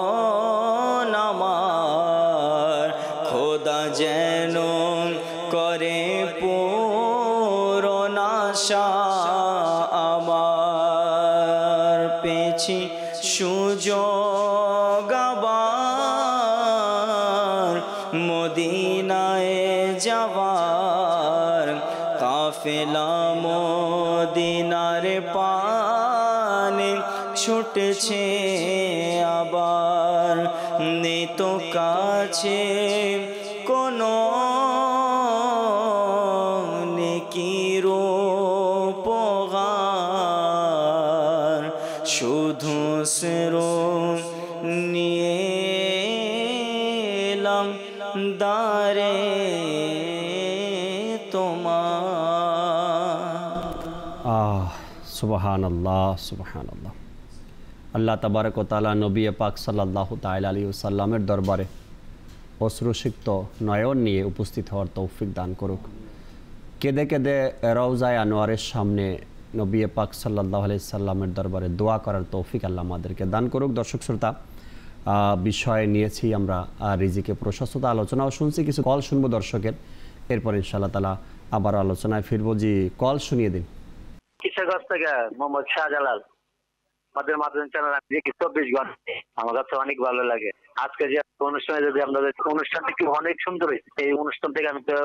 আমার। খোদা যেন করে পূরণ আশা আমার। পেয়েছি সুযোগ আবার মদিনায় যাওয়ার, কাফেলা মদিনার পানে ছুটেছে আবার। নিত কাছে কোনো নেকির উপহার, শুধু অশ্রু নিয়ে এলাম দারে তোমার। সুবহানাল্লাহ সুবহানাল্লাহ। আল্লাহ তাবারক ওয়া তাআলা নবী পাক সাল্লাল্লাহু তাআলা আলাইহি ওয়াসাল্লামের দরবারে অশ্রুসিক্ত নয়ন নিয়ে উপস্থিত হওয়ার তৌফিক দান করুক। কেঁদে কেঁদে রওজায়ে আনোয়ারের সামনে নবী পাক সাল্লাল্লাহু আলাইহি সাল্লামের দরবারে দোয়া করার তৌফিক আল্লাহ আমাদেরকে দান করুক। দর্শক শ্রোতা, বিষয় নিয়েছি আমরা রিজিকে প্রশস্ততা, আলোচনাও শুনছি, কিছু কল শুনবো দর্শকের, এরপর ইনশাআল্লাহ তাআলা আবার আলোচনায় ফিরবো। জি, কল শুনিয়ে দিন। কিশোরগঞ্জ থেকে মোহাম্মদ শাহজালাল। আমাদের মাধ্যম চ্যানেল 24 ঘন্টা আমার কাছে অনেক ভালো লাগে। আজকে যে অনুষ্ঠানে যদি আপনাদের অনুষ্ঠানটা কি অনেক সুন্দর হয়েছে, এই অনুষ্ঠান থেকে আমি তো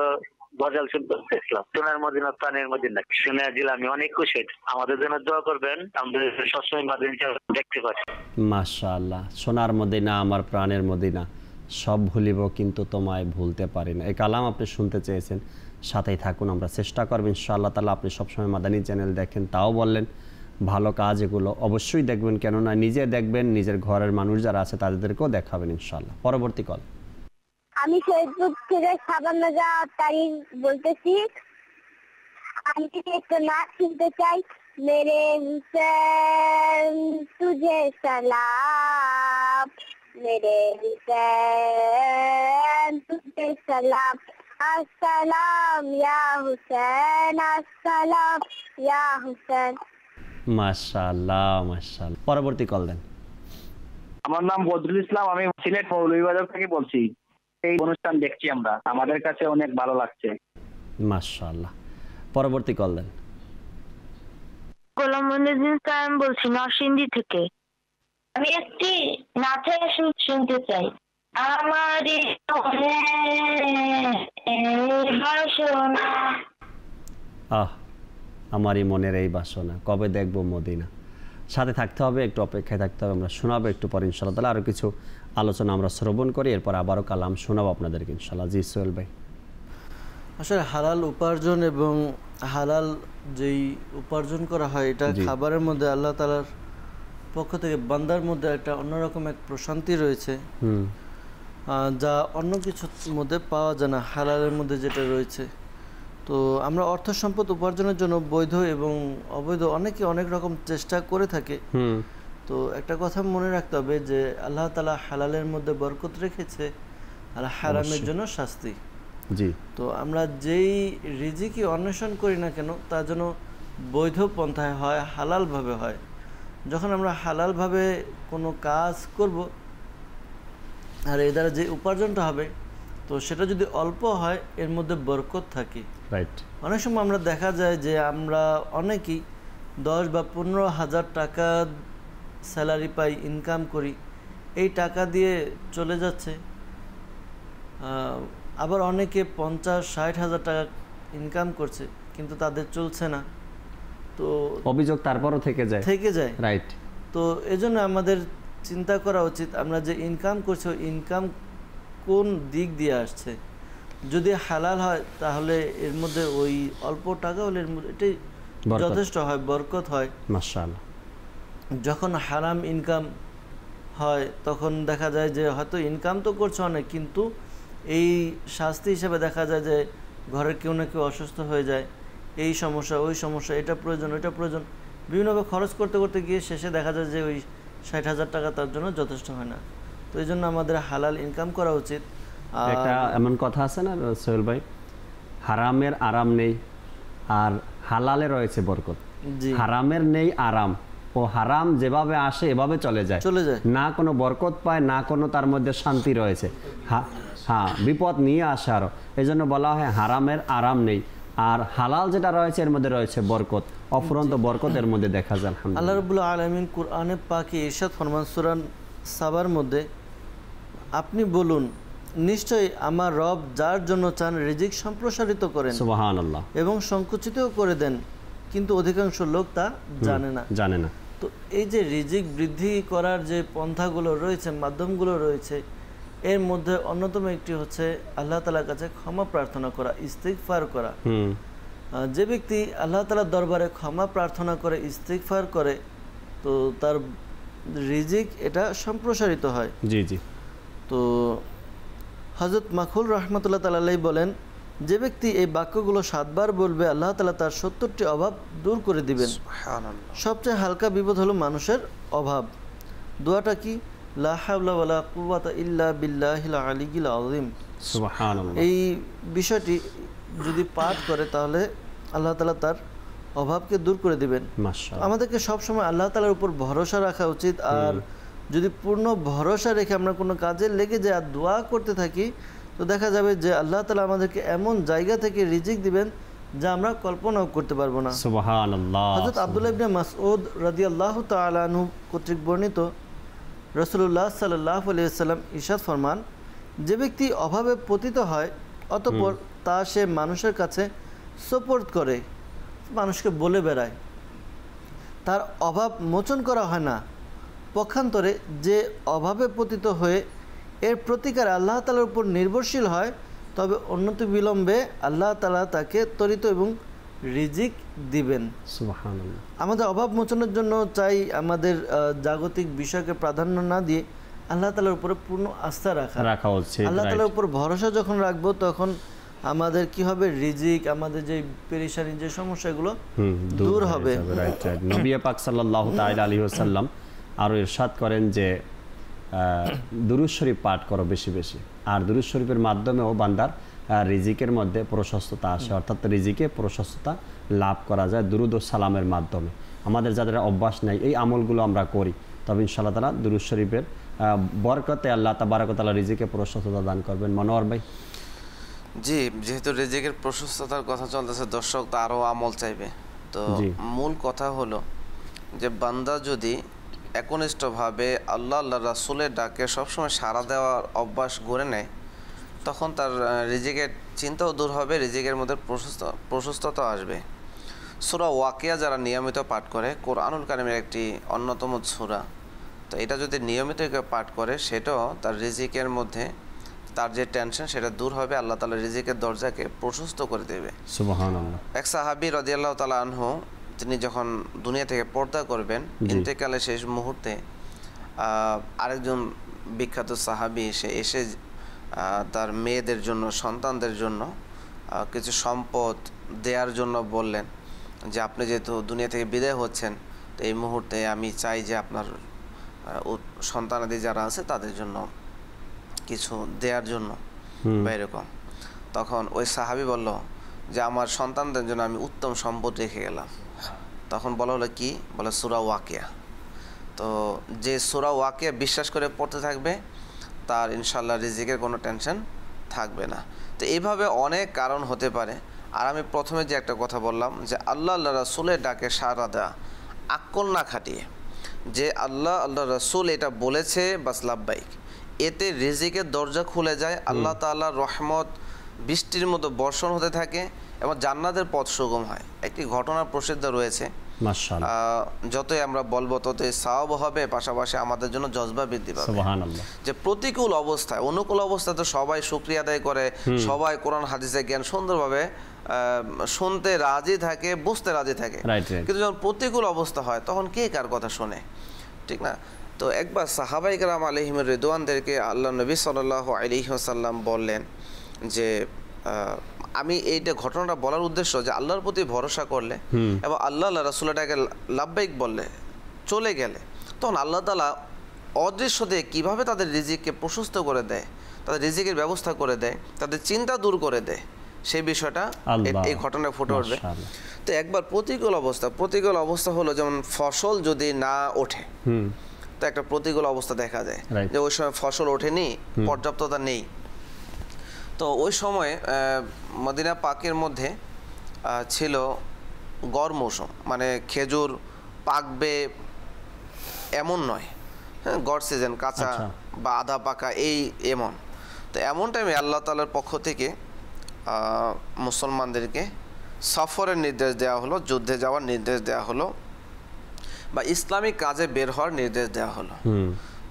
গজল শুনতে চেয়েছিলাম, সোনার মদিনা প্রাণের মদিনা শুনে দিলাম, আমি অনেক খুশি। আমাদের জন্য দোয়া করবেন, আমাদের সবসময় মাধ্যম চ্যানেল দেখতে পারি। মাশাআল্লাহ। সোনার মদিনা আমার প্রাণের মদিনা, সব ভুলিব কিন্তু তোমায় ভুলতে পারি না, এই কালাম আপনি শুনতে চেয়েছেন। সাথেই থাকুন, আমরা চেষ্টা করব ইনশাআল্লাহ তাআলা। আপনি সবসময় মাদানী চ্যানেল দেখেন, তাও বললেন ভালো কাজ, এগুলো অবশ্যই দেখবেন, কেননা নিজে দেখবেন, নিজের ঘরের মানুষ যারা আছে তাদেরকেও দেখাবেন ইনশাআল্লাহ। পরবর্তী কল। আমি ফেসবুক থেকে সাবান্নাজা তারিখ বলতেছি। আমি যদি একটা নাচ শুনতে চাই मेरे हुसैन तुझे सलाम, मेरे हुसैन तुझे सलाम, अस्सलाम या हुसैन, अस्सलाम या हुसैन। মাশাআল্লাহ মাশাআল্লাহ। পরবর্তী কল দেন। আমার নাম বদরুল ইসলাম, আমি সিলেট মৌলভীবাজার থেকে বলছি। এই অনুষ্ঠান দেখছি আমরা, আমাদের কাছে অনেক ভালো লাগছে। মাশাআল্লাহ। পরবর্তী কল দেন। গোলামুদ্দিন সাহেব বলছি নরসিংদী থেকে। আমি একটি নাচের সুর শুনতে চাই। আমার বাসনা। আমারই মনের এই বাসনা, কবে দেখবো মদিনা। সাথে থাকতে হবে, একটু অপেক্ষায় থাকতে হবে। আমরা শোনাবো একটু পর ইনশাআল্লাহ তাআলা। আরও কিছু আলোচনা আমরা শ্রবণ করি, এরপর আবারও কালাম শোনাবো আপনাদেরকে ইনশাআল্লাহ। জি সোহেল ভাই। আসলে হালাল উপার্জন এবং হালাল যেই উপার্জন করা হয় এটা খাবারের মধ্যে আল্লাহ তাআলার পক্ষ থেকে বান্দার মধ্যে একটা অন্যরকম এক প্রশান্তি রয়েছে, যা অন্য কিছুর মধ্যে পাওয়া যায় না, হালালের মধ্যে যেটা রয়েছে। তো আমরা অর্থ সম্পদ উপার্জনের জন্য বৈধ এবং অবৈধ অনেকে অনেক রকম চেষ্টা করে থাকে। তো একটা কথা মনে রাখতে হবে যে আল্লাহ তাআলা হালালের মধ্যে বরকত রেখেছে আর হারামের জন্য শাস্তি। জি। তো আমরা যেই রিজিকই অন্বেষণ করি না কেন তা যেন বৈধ পন্থায় হয়, হালালভাবে হয়। যখন আমরা হালালভাবে কোনো কাজ করব আর এর দ্বারা যে উপার্জনটা হবে তো সেটা যদি অল্প হয় এর মধ্যে বরকত থাকে। রাইট। অনেক সময় আমরা দেখা যায় যে আমরা অনেকেই 10 বা 15,000 টাকা স্যালারি পাই, ইনকাম করি, এই টাকা দিয়ে চলে যাচ্ছে। আবার অনেকে 50-60 হাজার টাকা ইনকাম করছে কিন্তু তাদের চলছে না। তো অভিযোগ তারপরও থেকে যায়। রাইট। তো এজন্য আমাদের চিন্তা করা উচিত আমরা যে ইনকাম করছি ইনকাম কোন দিক দিয়ে আসছে। যদি হালাল হয় তাহলে এর মধ্যে ওই অল্প টাকা হলে এর মধ্যে এটাই যথেষ্ট হয়, বরকত হয়। মাশাআল্লাহ। যখন হারাম ইনকাম হয় তখন দেখা যায় যে হয়তো ইনকাম তো করছে অনেক, কিন্তু এই শাস্তি হিসেবে দেখা যায় যে ঘরের কেউ না কেউ অসুস্থ হয়ে যায়, এই সমস্যা ওই সমস্যা, এটা প্রয়োজন ওইটা প্রয়োজন, বিভিন্নভাবে খরচ করতে করতে গিয়ে শেষে দেখা যায় যে ওই 60,000 টাকা তার জন্য যথেষ্ট হয় না। তো এই জন্য আমাদের হালাল ইনকাম করা উচিত। একটা এমন কথা আছে না সোহেল ভাই, হারামের আরাম নেই আর হালালে রয়েছে বরকত। হারামের নেই আরাম, ও হারাম যেভাবে আসে এভাবে চলে যায়, না কোনো বরকত পায় না কোনো তার মধ্যে শান্তি রয়েছে। হ্যাঁ, বিপদ নিয়ে আসে আরো। এই জন্য বলা হয় হারামের আরাম নেই, আর হালাল যেটা রয়েছে এর মধ্যে রয়েছে বরকত, অফুরন্ত বরকত এর মধ্যে দেখা যায়। আল্লাহ রাব্বুল আলামিন কুরআনে পাকে ইরশাদ ফরমান সূরা সাবার মধ্যে, আপনি বলুন নিশ্চয়ই আমার রব যার জন্য চান রিজিক সম্প্রসারিত করেন সুবহানাল্লাহ এবং সংকুচিতও করে দেন, কিন্তু অধিকাংশ লোক তা জানে না। তো এই যে রিজিক বৃদ্ধি করার যে পন্থাগুলো রয়েছে, মাধ্যমগুলো রয়েছে, এর মধ্যে অন্যতম একটি হচ্ছে আল্লাহ তাআলার কাছে ক্ষমা প্রার্থনা করা, ইস্তিগফার করা। যে ব্যক্তি আল্লাহ তাআলার দরবারে ক্ষমা প্রার্থনা করে, ইস্তিগফার করে, তো তার রিজিক এটা সম্প্রসারিত হয়। জি জি। তো হযরত মাখুল রাহমাতুল্লাহ তাআলা আলাইহি বলেন, যে ব্যক্তি এই বাক্যগুলো 7 বার বলবে আল্লাহ তাআলা তার 70টি অভাব দূর করে দিবেন। সুবহানাল্লাহ। সবচেয়ে হালকা বিপদ হলো মানুষের অভাব। দোয়াটা কি? লা হাওলা ওয়ালা কুওয়াতা ইল্লা বিল্লাহিল আলিয়্যিল আযীম। সুবহানাল্লাহ। এই বিষয়টি যদি পাঠ করে তাহলে আল্লাহ তাআলা তার অভাবকে দূর করে দিবেন। মাশাআল্লাহ। আমাদেরকে সব সময় আল্লাহ তাআলার উপর ভরসা রাখা উচিত। আর যদি পূর্ণ ভরসা রেখে আমরা কোনো কাজে লেগে যাই আর দোয়া করতে থাকি তো দেখা যাবে যে আল্লাহ তাআলা আমাদেরকে এমন জায়গা থেকে রিজিক দিবেন যা আমরা কল্পনাও করতে পারবো না। সুবহানাল্লাহ। হযরত আব্দুল্লাহ ইবনে মাসউদ রাদিয়াল্লাহু তাআলা আনহু কর্তৃক বর্ণিত, রাসূলুল্লাহ সাল্লাল্লাহু আলাইহি ওয়াসাল্লাম ইরশাদ ফরমান, যে ব্যক্তি অভাবে পতিত হয় অতঃপর তা সে মানুষের কাছে সুপর্দ করে, মানুষকে বলে বেড়ায়, তার অভাব মোচন করা হয় না, পক্ষান্তরে যে অভাবে পতিত হয়ে এর প্রতিকার আল্লাহ তাআলার উপর নির্ভরশীল হয় তবে অনতি বিলম্বে আল্লাহ তাআলা তাকে ত্বরিত এবং রিজিক দিবেন। সুবহানাল্লাহ। আমাদের অভাব মোচনের জন্য চাই আমাদের জাগতিক বিষয়কে প্রাধান্য না দিয়ে আল্লাহ তাআলার উপরে পূর্ণ আস্থা রাখা উচিত। আল্লাহ তাআলার উপর ভরসা যখন রাখবো তখন আমাদের কি হবে, রিজিক, আমাদের যে পেরেশানি, যে সমস্যাগুলো দূর হবে। Right right. নবী পাক সাল্লাল্লাহু তাআলা আলাইহি ওয়াসাল্লাম আরো ইরশাদ করেন যে দুরূদ শরীফ পাঠ করো বেশি বেশি, আর দুরূদ শরীফের মাধ্যমেও বান্দার রিজিকের মধ্যে প্রশস্ততা আসে, অর্থাৎ রিজিকে প্রশস্ততা লাভ করা যায় দুরূদ ও সালামের মাধ্যমে। আমাদের যাদের অভ্যাস নাই এই আমলগুলো আমরা করি, তবে ইনশাআল্লাহ তাআলা দুরূদ শরীফের বরকতে আল্লাহ তাবারক ওয়া তাআলা রিজিকে প্রশস্ততা দান করবেন। মনোয়ার ভাই। জি, যেহেতু রিজিকের প্রশস্ততার কথা চলতেছে, দর্শক তো আরও আমল চাইবে। তো মূল কথা হলো যে বান্দা যদি একনিষ্ঠভাবে আল্লাহ রাসূলের ডাকে সবসময় সাড়া দেওয়ার অভ্যাস গড়ে নেয়, তখন তার রিজিকের চিন্তাও দূর হবে, রিজিকের মধ্যে প্রশস্ততা আসবে। সূরা ওয়াকিয়া যারা নিয়মিত পাঠ করে, কোরআনুল কারীমের একটি অন্যতম সূরা, তো এটা যদি নিয়মিত পাঠ করে সেটাও তার রিজিকের মধ্যে তার যে টেনশন সেটা দূর হবে, আল্লাহ তাআলা রিজিকের দরজাকে প্রশস্ত করে দেবে। সুবহানাল্লাহ। এক সাহাবী রাদিয়াল্লাহু তাআলা আনহু, তিনি যখন দুনিয়া থেকে পর্দা করবেন, ইন্তেকালের শেষ মুহূর্তে আরেকজন বিখ্যাত সাহাবী এসে তার মেয়েদের জন্য, সন্তানদের জন্য কিছু সম্পদ দেওয়ার জন্য বললেন যে আপনি যেহেতু দুনিয়া থেকে বিদায় হচ্ছেন, তো এই মুহূর্তে আমি চাই যে আপনার সন্তানাদি যারা আছে তাদের জন্য কিছু দেওয়ার জন্য বা এরকম। তখন ওই সাহাবী বলল যে আমার সন্তানদের জন্য আমি উত্তম সম্পদ রেখে গেলাম। তখন বলা হলো কি, বলে সূরা ওয়াকিয়া। তো যে সূরা ওয়াকিয়া বিশ্বাস করে পড়তে থাকবে তার ইনশাআল্লাহ রিজিকের কোনো টেনশন থাকবে না। তো এইভাবে অনেক কারণ হতে পারে। আর আমি প্রথমে যে একটা কথা বললাম যে আল্লাহ রাসূলের ডাকে সাড়া দেওয়া, আক্কল না খাটিয়ে, যে আল্লাহ রাসূল এটা বলেছে বাস লাব্বাইক, এতে রিজিকের দরজা খুলে যায়, আল্লাহ তাআলার রহমত বৃষ্টির মতো বর্ষণ হতে থাকে এবং জান্নাতের পথ সুগম হয়। একটি ঘটনা প্রসিদ্ধ রয়েছে, মাশাআল্লাহ, যতই আমরা বলবো ততই সওয়াব হবে, পাশাপাশি আমাদের জন্য জজবা বৃদ্ধি পাবে। সুবহানাল্লাহ। যে প্রতিকূল অবস্থায়, অনুকূল অবস্থায় তো সবাই শুকরিয়া আদায় করে, সবাই কোরআন হাদিসের জ্ঞান সুন্দরভাবে শুনতে রাজি থাকে, বুঝতে রাজি থাকে, কিন্তু যখন প্রতিকূল অবস্থা হয় তখন কে কার কথা শোনে, ঠিক না? তো একবার সাহাবায়ে কেরাম আলাইহিম রিদওয়ানদেরকে আল্লাহ নবী সাল্লাল্লাহু আলাইহি ওয়াসাল্লাম বললেন যে আমি এইটা ঘটনাটা বলার উদ্দেশ্য যে আল্লাহর প্রতি ভরসা করলে এবং আল্লাহ রাসূলটাকে লাব্বাইক বললে, চলে গেলে, তখন আল্লাহ তাআলা অদৃশ্য দিয়ে কীভাবে তাদের রিজিককে প্রশস্ত করে দেয়, তাদের রিজিকের ব্যবস্থা করে দেয়, তাদের চিন্তা দূর করে দেয়, সেই বিষয়টা এই ঘটনায় ফুটে উঠবে। তো একবার প্রতিকূল অবস্থা হলো, যেমন ফসল যদি না ওঠে, তো একটা প্রতিকূল অবস্থা দেখা যায় যে ওই সময় ফসল ওঠেনি, পর্যাপ্ততা নেই। তো ওই সময় মদিনা পাকের মধ্যে ছিল গড় মৌসুম, মানে খেজুর পাকবে এমন নয়, হ্যাঁ, গড় সিজন, কাঁচা বা আধা পাকা এমন। তো এমন টাইমে আল্লাহ তাআলার পক্ষ থেকে মুসলমানদেরকে সফরের নির্দেশ দেওয়া হলো, যুদ্ধে যাওয়ার নির্দেশ দেওয়া হলো, বা ইসলামিক কাজে বের হওয়ার নির্দেশ দেওয়া হলো।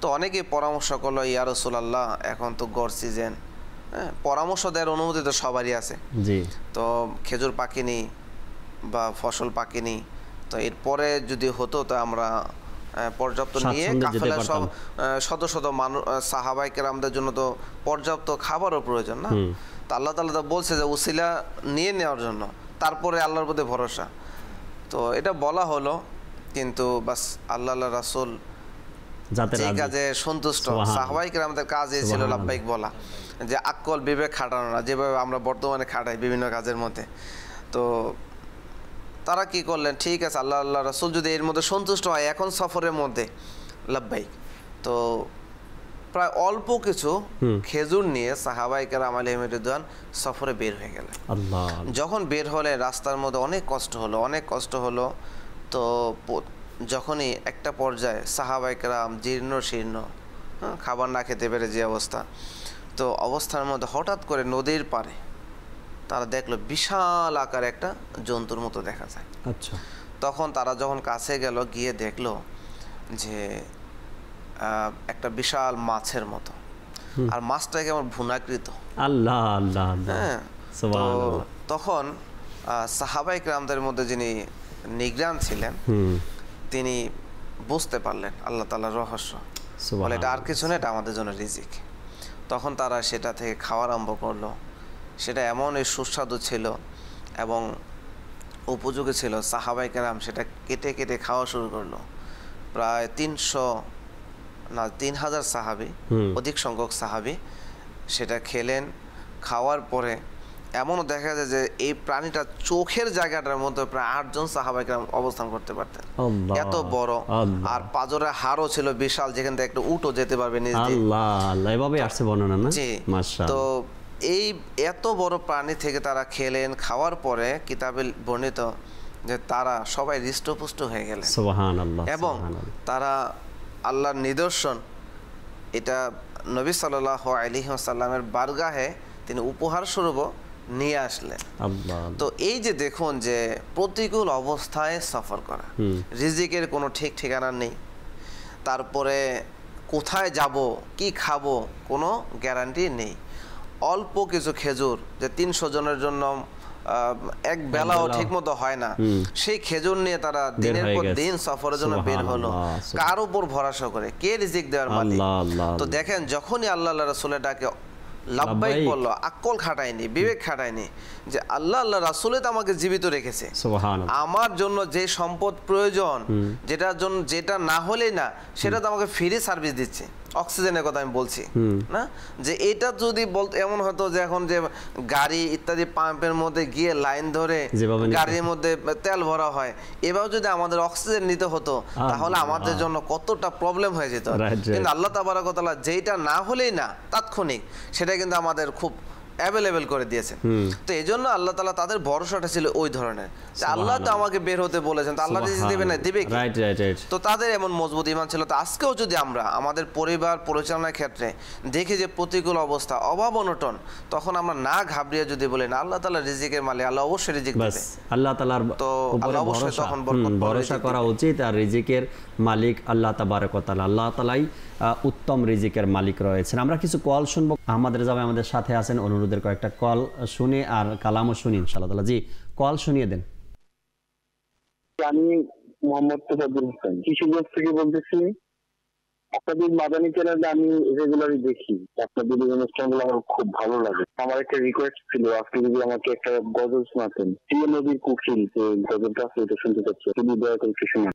তো অনেকে পরামর্শ করলো, ইয়া রাসূলুল্লাহ এখন তো গড় সিজন, হ্যাঁ, পরামর্শ দেওয়ার অনুমতি তো সবারই আছে, তো খেজুর পাকেনি বা ফসল পাকেনি, তো এরপরে যদি হতো তো আমরা পর্যাপ্ত নিয়ে কাফেলা সব শত মানুষ, সাহাবায়ে কেরামদের জন্য তো পর্যাপ্ত খাবারও প্রয়োজন না? তো আল্লাহ তাআলা তো বলছে যে উসিলা নিয়ে নেওয়ার জন্য, তারপরে আল্লাহর প্রতি ভরসা। তো এটা বলা হলো, কিন্তু বাস আল্লাহ রাসূল যে কাজে সন্তুষ্ট, সাহাবায়ে কেরামদের কাজ এই ছিল লাব্বাইক বলা, যে আক্কল বিবেক খাটানো না, যেভাবে আমরা বর্তমানে খাটাই বিভিন্ন কাজের মধ্যে। তো তারা কি করলেন, ঠিক আছে আল্লাহ রাসূল যদি এর মধ্যে সন্তুষ্ট হয়, এখন সফরের মধ্যে লাব্বাইক। তো প্রায় অল্প কিছু খেজুর নিয়ে সাহাবায়ে কেরাম আলাইহিম রিদওয়ান সফরে বের হয়ে গেলেন। যখন বের হলে রাস্তার মধ্যে অনেক কষ্ট হলো। তো যখনই একটা পর্যায়ে সাহাবায়ে কেরাম জীর্ণ শীর্ণ, খাবার না খেতে পেরে যে অবস্থা, তো অবস্থার মধ্যে হঠাৎ করে নদীর পাড়ে তারা দেখলো বিশাল আকার একটা জন্তুর মতো দেখা যায়। আচ্ছা। তখন তারা যখন কাছে গেল, গিয়ে দেখলো যে একটা বিশাল মাছের মতো, আর মাছটা কেমন ভুনাকৃত। আল্লাহ আল্লাহ, হ্যাঁ। তখন সাহাবায়ে কেরামদের মধ্যে যিনি নিগরান ছিলেন, তিনি বুঝতে পারলেন আল্লাহ তাআলার রহস্য, বলে এটা আর কিছু না, এটা আমাদের জন্য রিজিক। তখন তারা সেটা থেকে খাওয়া আরম্ভ করলো, সেটা এমনই সুস্বাদু ছিল এবং উপযোগী ছিল, সাহাবায়ে কেরাম সেটা কেটে কেটে খাওয়া শুরু করলো। প্রায় 3000 সাহাবী, অধিক সংখ্যক সাহাবী সেটা খেলেন। খাওয়ার পরে এমনও দেখা যায় যে এই প্রাণীটা চোখের জায়গাটার মধ্যে প্রায় 8 জন সাহাবায়ে কেরাম অবস্থান করতে পারতেন, এত বড়। আর পাজরের হাড়ও ছিল বিশাল, যেখান থেকে একটা উটও যেতে পারবে নিজ দিয়ে। আল্লাহ, এভাবে আসছে বর্ণনা না? জি। মাশাআল্লাহ। তো এই এত বড় প্রাণী থেকে তারা খেলেন। খাওয়ার পরে কিতাবে বর্ণিত যে তারা সবাই হৃষ্টপুষ্ট হয়ে গেলেন, সুবহানাল্লাহ। এবং তারা আল্লাহর নিদর্শন, এটা নবী সাল্লাল্লাহু আলাইহি ওয়াসাল্লামের বারগাহে তিনি উপহার স্বরূপ নিয়ে আসলেন। তো এই যে দেখুন যে প্রতিকূল অবস্থায় সফর করা, রিজিকের কোনো ঠিক ঠিকানা নেই, তারপরে কোথায় যাব কি খাবো কোনো গ্যারান্টি নেই। অল্প কিছু খেজুর, যে 300 জনের জন্য এক বেলাও ঠিক মতো হয় না, সেই খেজুর নিয়ে তারা দিনের পর দিন সফরের জন্য বের হলো। কার উপর ভরসা করে? কে রিজিক দেওয়ার মালিক? তো দেখেন, যখনই আল্লাহ রাসূলের ডাকে লাব্বাইক বললো, আকল খাটায়নি, বিবেক খাটায়নি, যে আল্লাহ রাসূলই তো আমাকে জীবিত রেখেছে, আমার জন্য যে সম্পদ প্রয়োজন, যেটার জন্য যেটা না হলেই না, সেটা তো আমাকে ফ্রি সার্ভিস দিচ্ছে। অক্সিজেনের কথা আমি বলছি না, যে এটা যদি বলতে এমন হতো যে এখন যে গাড়ি ইত্যাদি পাম্পের মধ্যে গিয়ে লাইন ধরে গাড়ির মধ্যে তেল ভরা হয়, এভাবে যদি আমাদের অক্সিজেন নিতে হতো, তাহলে আমাদের জন্য কতটা প্রবলেম হয়ে যেত। কিন্তু আল্লাহ তাবারক ওয়া তাআলা যেটা না হলেই না, তাৎক্ষণিক, সেটা কিন্তু আমাদের খুব অ্যাভেলেবেল করে দিয়েছেন। তো এই জন্য আল্লাহ তাআলা তাদের ভরসাটা ছিল ওই ধরনের, যে আল্লাহ তো আমাকে বের হতে বলেছেন, তো আল্লাহ রিজিক দেবে না, দেবে কি? তো তাদের এমন মজবুত ঈমান ছিল। তো আজকেও যদি আমরা আমাদের পরিবার পরিচালনার ক্ষেত্রে দেখি যে প্রতিকূল অবস্থা, অভাব অনটন, তখন আমরা না ঘাবড়িয়ে যদি বলি না আল্লাহ তাআলা রিজিকের মালিক, আল্লাহ অবশ্যই রিজিক দেবে, আল্লাহ তাআলার তো আল্লাহ অবশ্যই তখন ভরসা করা উচিত। আর রিজিকের মালিক আল্লাহ তাবারক ওয়া তাআলা, আল্লাহ তাআলাই উত্তম রিজিকের মালিক রয়েছেন। আমরা কিছু কল শুনবো। আমাদের যাবে আমাদের সাথে আছেন, অনুরোধের কয়েকটা কল শুনে আর কালামও শুনি ইনশাআল্লাহ তাআলা। জি, কল শুনিয়ে দেন। আমি মোহাম্মদ তোফাজ্জল হোসেন কিশোরগঞ্জ থেকে বলতেছি। আপনাদের মাদানী চ্যানেলে আমি রেগুলারই দেখি, আপনাদের অনুষ্ঠানগুলো আমার খুব ভালো লাগে। আমার একটা রিকোয়েস্ট ছিল, আজকে যদি আমাকে একটা গজল শোনাতেন, প্রিয় নবীর কুকিল, যে গজলটা আছে এটা শুনতে চাচ্ছি, যদি দয়া করে একটু শোনান।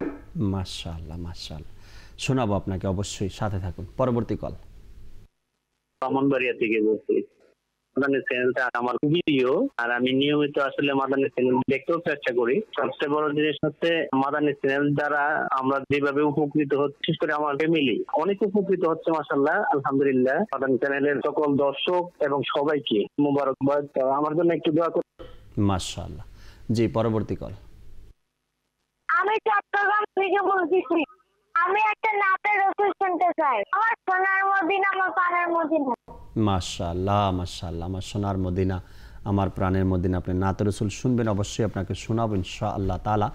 মাশাআল্লাহ, মাশাআল্লাহ, শোনাবো আপনাকে, অবশ্যই সাথে থাকুন। পরবর্তী কল। ব্রাহ্মণবাড়িয়া থেকে বলছি। মাদানী চ্যানেলটা আমার খুবই প্রিয়, আর আমি নিয়মিত আসলে মাদানী চ্যানেল দেখতেও চেষ্টা করি। সবচেয়ে বড় জিনিস হচ্ছে মাদানী চ্যানেল দ্বারা আমরা যেভাবে উপকৃত হচ্ছি, বিশেষ করে আমার ফ্যামিলি অনেক উপকৃত হচ্ছে, মাশাআল্লাহ, আলহামদুলিল্লাহ। মাদানী চ্যানেলের সকল দর্শক এবং সবাইকে মোবারকবাদ। আমার জন্য একটু দোয়া করুন। মাশাআল্লাহ। জি, পরবর্তী কল। আমি চট্টগ্রাম থেকে বলছি। আমি একটা নাতের রসুল শুনতে চাই। আমার সোনার মদিনা, আমার প্রাণের মদিনা। মাশাআল্লাহ, মাশাআল্লাহ, আমার সোনার মদিনা, আমার প্রাণের মদিনা। আপনি নাতের রসুল শুনবেন, অবশ্যই আপনাকে শোনাবো ইনশাআল্লাহ তাআলা।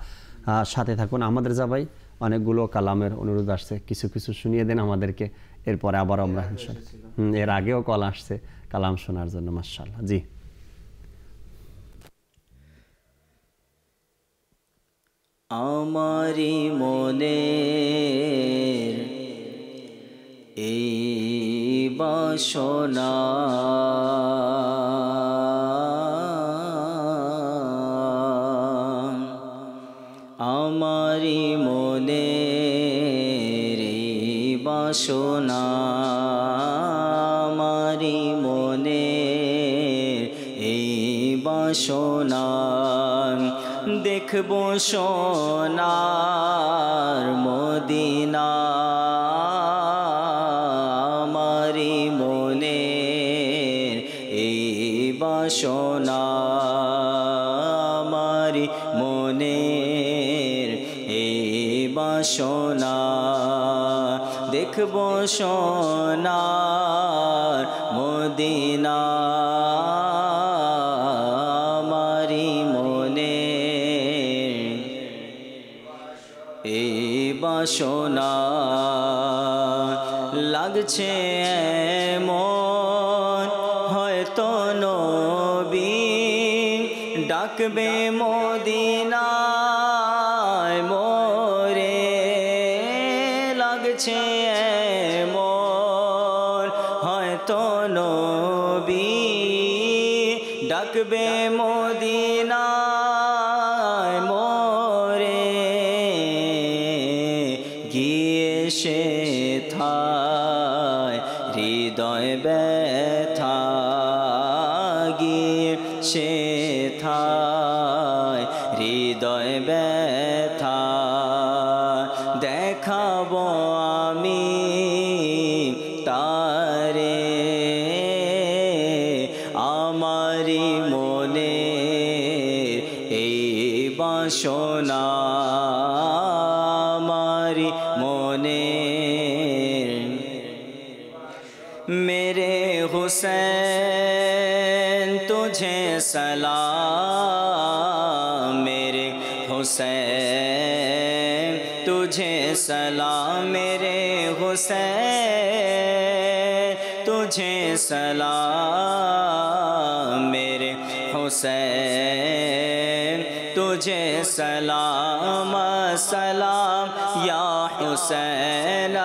সাথে থাকুন। আমাদের যাবাই অনেকগুলো কালামের অনুরোধ আসছে, কিছু কিছু শুনিয়ে দেন আমাদেরকে, এরপরে আবার আমরা এর আগেও কল আসছে কালাম শোনার জন্য। মাশাআল্লাহ। জি, আমারি মনের এই বাসনা আমারি মনের এই বাসনা আমারি মনের এই বাসনা দেখবো সোনার মদিনা আমারি মনের এই বাসনা আমারি মনের এই বাসনা দেখবো সোনার মদিনা বাসনা লাগছে মন হয়তো নবী ডাকবে মদিনায় মোরে লাগছে মন হয়তো নবী থাকবে মদিনায় মোরে গিয়ে সেথায় হৃদয় ব্যথা গিয়ে সেথায় হৃদয় ব্যথা দেখাবো আমি তারে আমারি মনে এই বাসনা আমারি মনে मेरे हुसैन तुझे सलाम मेरे हुसैन तुझे सलाम मेरे हुसैन तुझे सलाम मेरे हुसैन तुझे सलाम सलाम या हुसैन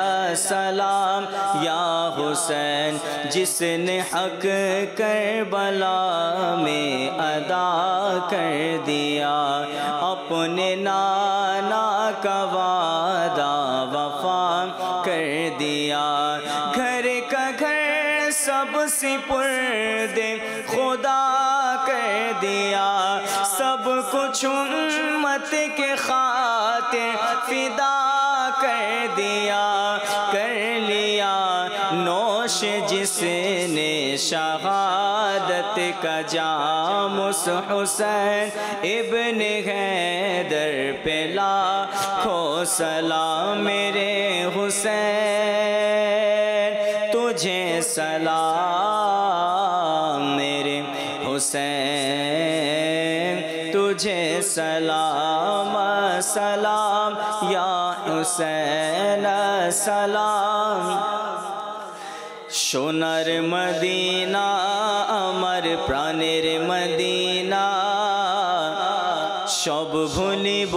सलाम या हुसैन जिसने हक करबला में अदा कर दिया अपने नाना का वादा वफा कर दिया घर का घर सब सिपुर्दे खुदा कर दिया सब कुछ उम्मत के खातिर फिदा कर दिया कर लिया नोश जिसने शहादत का जाम उस हुसैन इब्ने हैदर पे लाखों सलाम मेरे हुसैन तुझे सलाम मेरे हुसैन तुझे सलाम सलाम या हुसैन सलाम সোনার মদিনা আমার প্রাণের মদিনা সব ভুলিব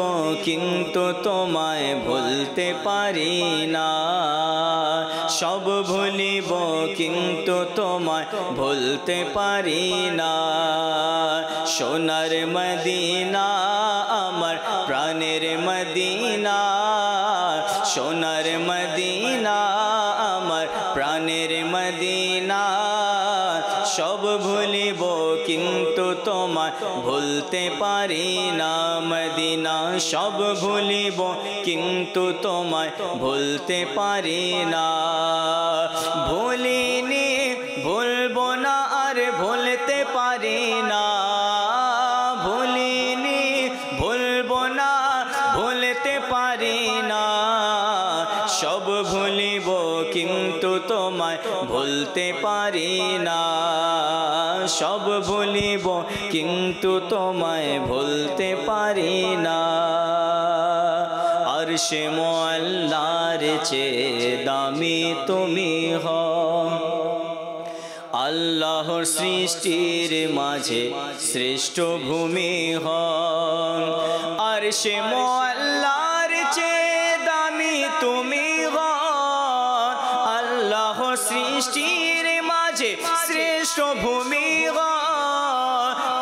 কিন্তু তোমায় ভুলতে পারি না সব ভুলিব কিন্তু তোমায় ভুলতে পারি না সোনার মদিনা আমার প্রাণের মদিনা সোনার মদিনা আমার প্রাণের মদিনা সব ভুলিব কিন্তু তোমায় ভুলতে পারি না মদিনা সব ভুলিব কিন্তু তোমায় ভুলতে পারি না ভুলিনি ভুলবো না আর ভুলতে পারি না ভুলিনি ভুলবো না ভুলতে পারি না সব ভুলিব কিন্তু তোমায় ভুলতে পারি না সব ভুলিব কিন্তু তোমায় ভুলতে পারি না আরশে মুআল্লার চেয়ে দামি তুমি হও আল্লাহর সৃষ্টির মাঝে শ্রেষ্ঠ ভূমি হও আরশে মুআল্লার চেয়ে দামি তুমি হও আল্লাহর সৃষ্টির মাঝে শ্রেষ্ঠ ভূমি হও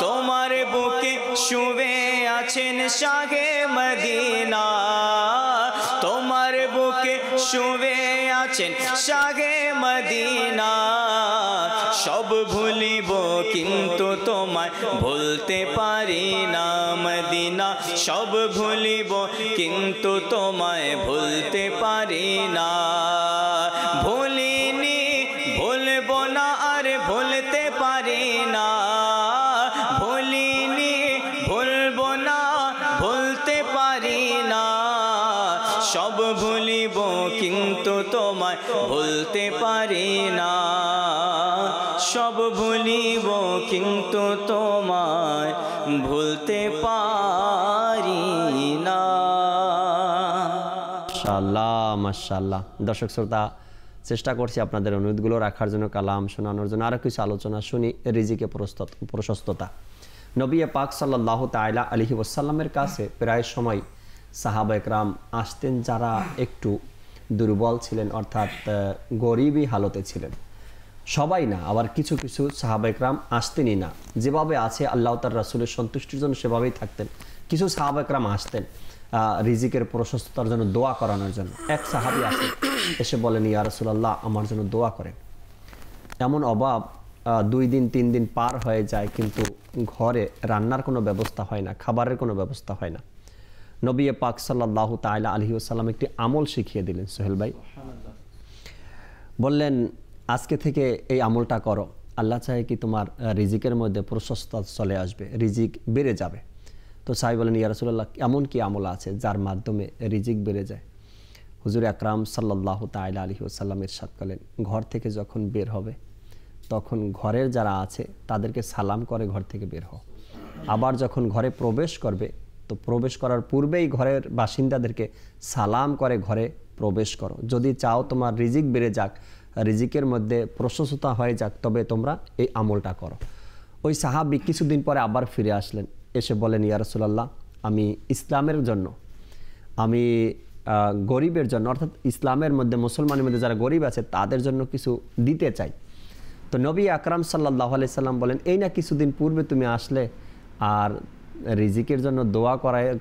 তোমার বুকে শুয়ে আছেন শাহে মদিনা তোমার বুকে শুয়ে আছেন শাহে মদিনা সব ভুলিব কিন্তু তোমায় ভুলতে পারি না মদিনা সব ভুলিব কিন্তু তোমায় ভুলতে পারি না ভুলিনি ভুলবো না আর ভুলতে পারি না ভুলিনি ভুলবো না ভুলতে পারি না সব ভুলিব কিন্তু তোমায় ভুলতে পারি না সব ভুলিব কিন্তু তোমায় ভুলতে পারি না মাশাআল্লাহ মাশাআল্লাহ দর্শক শ্রোতা চেষ্টা করছি আপনাদের অনুরোধগুলো রাখার জন্য কালাম শোনানোর জন্য আরও কিছু আলোচনা শুনি রিজিকে প্রশস্ততা নবী পাক সাল্লাল্লাহু তাআলা আলাইহি ওয়াসাল্লামের কাছে প্রায় সময় সাহাবা একরাম আসতেন যারা একটু দুর্বল ছিলেন অর্থাৎ গরিবী হালতে ছিলেন সবাই না, আবার কিছু কিছু সাহাবায়ে কেরাম আসতেনই না, যেভাবে আছে আল্লাহ তার রাসূলের সন্তুষ্টির জন্য সেভাবেই থাকতেন। কিছু সাহাবায়ে কেরাম আসতেন রিজিকের প্রশস্ততার জন্য দোয়া করানোর জন্য। এক সাহাবী আসেন, এসে বলেন, ইয়া রাসূলুল্লাহ আমার জন্য দোয়া করেন। এমন অভাব 2 দিন 3 দিন পার হয়ে যায়, কিন্তু ঘরে রান্নার কোনো ব্যবস্থা হয় না, খাবারের কোনো ব্যবস্থা হয় না। নবী পাক সাল্লাল্লাহু তাআলা আলাইহি ওয়াসাল্লাম একটি আমল শিখিয়ে দিলেন সোহেল ভাই। বললেন, আজকে থেকে এই আমলটা করো, আল্লাহ চাহে কি তোমার রিজিকের মধ্যে প্রশস্ততা চলে আসবে, রিজিক বেড়ে যাবে। তো সাহাবী বলেন, ইয়া রাসূলুল্লাহ এমন কি আমল আছে যার মাধ্যমে রিজিক বেড়ে যায়? হুজুর আকরাম সাল্লাল্লাহু তাআলা আলাইহি ওয়াসাল্লাম ইরশাদ করলেন, ঘর থেকে যখন বের হবে তখন ঘরের যারা আছে তাদেরকে সালাম করে ঘর থেকে বের হও। আবার যখন ঘরে প্রবেশ করবে তো প্রবেশ করার পূর্বেই ঘরের বাসিন্দাদেরকে সালাম করে ঘরে প্রবেশ করো। যদি চাও তোমার রিজিক বেড়ে যাক, রিজিকের মধ্যে প্রশস্ততা হয়ে যাক, তবে তোমরা এই আমলটা করো। ওই সাহাবী কিছুদিন পরে আবার ফিরে আসলেন, এসে বলেন, ইয়া রাসূলুল্লাহ আমি ইসলামের জন্য, আমি গরিবের জন্য, অর্থাৎ ইসলামের মধ্যে মুসলমানের মধ্যে যারা গরিব আছে তাদের জন্য কিছু দিতে চাই। তো নবী আকরাম সাল্লাল্লাহু আলাইহি সাল্লাম বলেন, এই না কিছুদিন পূর্বে তুমি আসলে আর রিজিকের জন্য দোয়া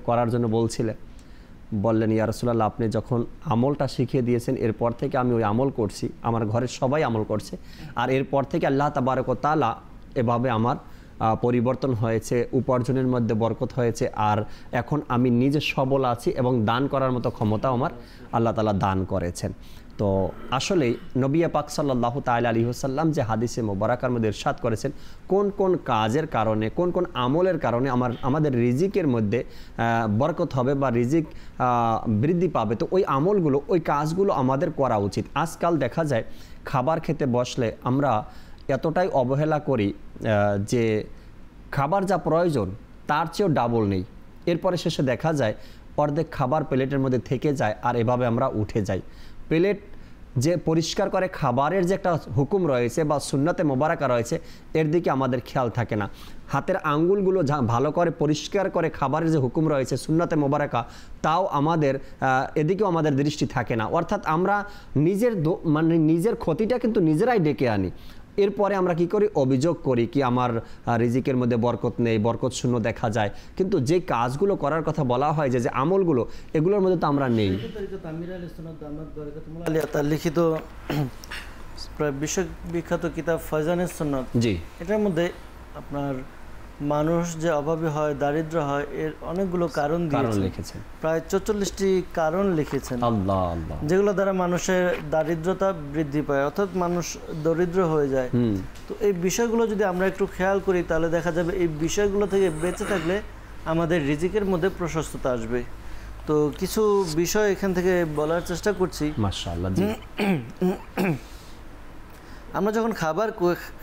করার জন্য বলছিলে। বললেন, ইয়া রাসূলুল্লাহ আপনি যখন আমলটা শিখিয়ে দিয়েছেন এরপর থেকে আমি ওই আমল করছি, আমার ঘরের সবাই আমল করছে, আর এরপর থেকে আল্লাহ তাবারক ওয়া তাআলা এভাবে আমার পরিবর্তন হয়েছে, উপার্জনের মধ্যে বরকত হয়েছে, আর এখন আমি নিজে সবল আছি এবং দান করার মতো ক্ষমতা আমার আল্লাহ তাআলা দান করেছেন। তো আসলেই নবী পাক সাল্লাল্লাহু তাআলা আলাইহি ওয়াসাল্লাম যে হাদিসে মোবারকার মধ্যে ইরশাদ করেছেন কোন কোন কাজের কারণে, কোন কোন আমলের কারণে আমাদের রিজিকের মধ্যে বরকত হবে বা রিজিক বৃদ্ধি পাবে, তো ওই আমলগুলো, ওই কাজগুলো আমাদের করা উচিত। আজকাল দেখা যায় খাবার খেতে বসলে আমরা এতটাই অবহেলা করি যে খাবার যা প্রয়োজন তার চেয়েও ডাবল নেই, এরপরে শেষে দেখা যায় অর্ধেক খাবার প্লেটের মধ্যে থেকে যায়, আর এভাবে আমরা উঠে যাই। প্লেট যে পরিষ্কার করে খাবারের যে একটা হুকুম রয়েছে বা সুন্নতে মোবারকা রয়েছে, এর দিকে আমাদের খেয়াল থাকে না। হাতের আঙ্গুলগুলো ভালো করে পরিষ্কার করে খাবারের যে হুকুম রয়েছে সুন্নতে মোবারকা, তাও আমাদের এদিকেও আমাদের দৃষ্টি থাকে না। অর্থাৎ আমরা নিজের ক্ষতিটা কিন্তু নিজেরাই ডেকে আনি। এরপরে আমরা কি করি, অভিযোগ করি কি আমার রিজিকের মধ্যে বরকত নেই, বরকত শূন্য দেখা যায়। কিন্তু যে কাজগুলো করার কথা বলা হয়, যে আমলগুলো, এগুলোর মধ্যে তো আমরা নেই। তার লিখিত প্রায় বিশ্ববিখ্যাত কিতাব ফয়জানের সুন্নাত, জি, এটার মধ্যে আপনার মানুষ যে অভাবী হয়, দারিদ্র হয়, এর অনেকগুলো কারণ লিখেছেন, প্রায় 44টি কারণ লিখেছেন, আল্লাহ আল্লাহ, যেগুলো দ্বারা মানুষের দারিদ্রতা বৃদ্ধি পায়, অর্থাৎ মানুষ দরিদ্র হয়ে যায়। তো এই বিষয়গুলো যদি আমরা একটু খেয়াল করি তাহলে দেখা যাবে এই বিষয়গুলো থেকে বেঁচে থাকলে আমাদের রিজিকের মধ্যে প্রশস্ততা আসবে। তো কিছু বিষয় এখান থেকে বলার চেষ্টা করছি। মাশাআল্লাহ, জি। আমরা যখন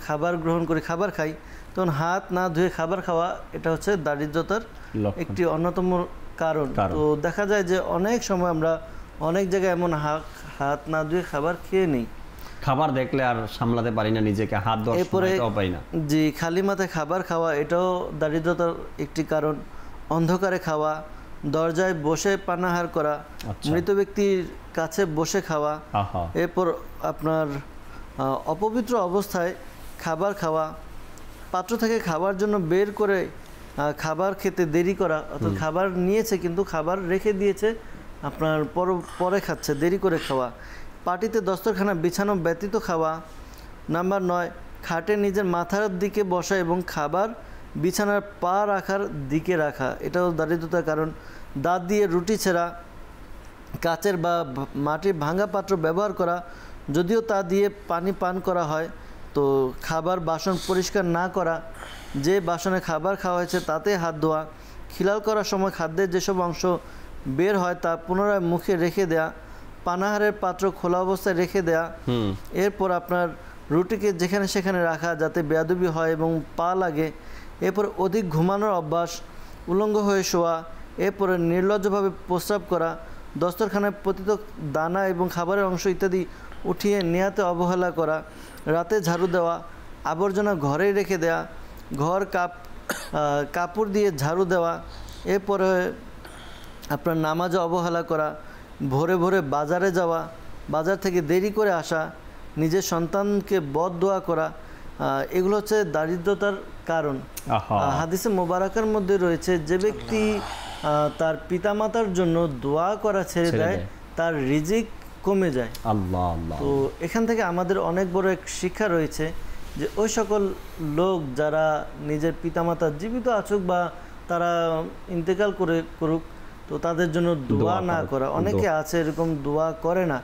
খাবার গ্রহণ করি, খাবার খাই, তখন হাত না ধুয়ে খাবার খাওয়া, এটা হচ্ছে দারিদ্রতার একটি অন্যতম কারণ। তো দেখা যায় যে অনেক সময় আমরা অনেক জায়গায় এমন হাত না ধুয়ে খাবার খেয়ে নিই, খাবার দেখলে আর সামলাতে পারি না নিজেকে, হাত ধোয়ার সময়টাও পাই না। জি, খালি মাথায় খাবার খাওয়া, এটাও দারিদ্রতার একটি কারণ। অন্ধকারে খাওয়া, দরজায় বসে পানাহার করা, মৃত ব্যক্তির কাছে বসে খাওয়া, এরপর আপনার অপবিত্র অবস্থায় খাবার খাওয়া, পাত্র থেকে খাবার জন্য বের করে খাবার খেতে দেরি করা, অর্থাৎ খাবার নিয়েছে কিন্তু খাবার রেখে দিয়েছে, আপনার পরে খাচ্ছে, দেরি করে খাওয়া, পার্টিতে দস্তরখানা বিছানো ব্যতীত খাওয়া। নাম্বার 9, খাটে নিজের মাথার দিকে বসা এবং খাবার বিছানার পা রাখার দিকে রাখা, এটাও দারিদ্রতার কারণ। দাঁত দিয়ে রুটি ছেঁড়া, কাচের বা মাটির ভাঙা পাত্র ব্যবহার করা, যদিও তা দিয়ে পানি পান করা হয়। তো খাবার বাসন পরিষ্কার না করা, যে বাসনে খাবার খাওয়া হয়েছে তাতে হাত ধোয়া, খিলাল করার সময় খাদ্যের যেসব অংশ বের হয় তা পুনরায় মুখে রেখে দেয়া, পানাহারের পাত্র খোলা অবস্থায় রেখে দেয়া, এরপর আপনার রুটিকে যেখানে সেখানে রাখা যাতে বেয়াদবি হয় এবং পা লাগে, এরপর অধিক ঘুমানোর অভ্যাস, উলঙ্গ হয়ে শোয়া, এরপরে নির্লজ্জভাবে প্রস্রাব করা, দস্তরখানায় পতিত দানা এবং খাবারের অংশ ইত্যাদি উঠিয়ে নেয়াতে অবহেলা করা, রাতে ঝাড়ু দেওয়া, আবর্জনা ঘরেই রেখে দেয়া, ঘর কাপড় দিয়ে ঝাড়ু দেওয়া, এরপরে আপনার নামাজে অবহেলা করা, ভোরে ভোরে বাজারে যাওয়া, বাজার থেকে দেরি করে আসা, নিজের সন্তানকে বদদোয়া করা, এগুলো হচ্ছে দারিদ্রতার কারণ। হাদিসে মোবারকের মধ্যে রয়েছে যে ব্যক্তি তার পিতামাতার জন্য দোয়া করা ছেড়ে দেয় তার রিজিক কমে যায়। আল্লাহ আল্লাহ। তো এখান থেকে আমাদের অনেক বড় এক শিক্ষা রয়েছে যে ওই সকল লোক যারা নিজের পিতামাতা জীবিত আছুক বা তারা ইন্তেকাল করুক, তো তাদের জন্য দোয়া না করা। অনেকে আছে এরকম দোয়া করে না,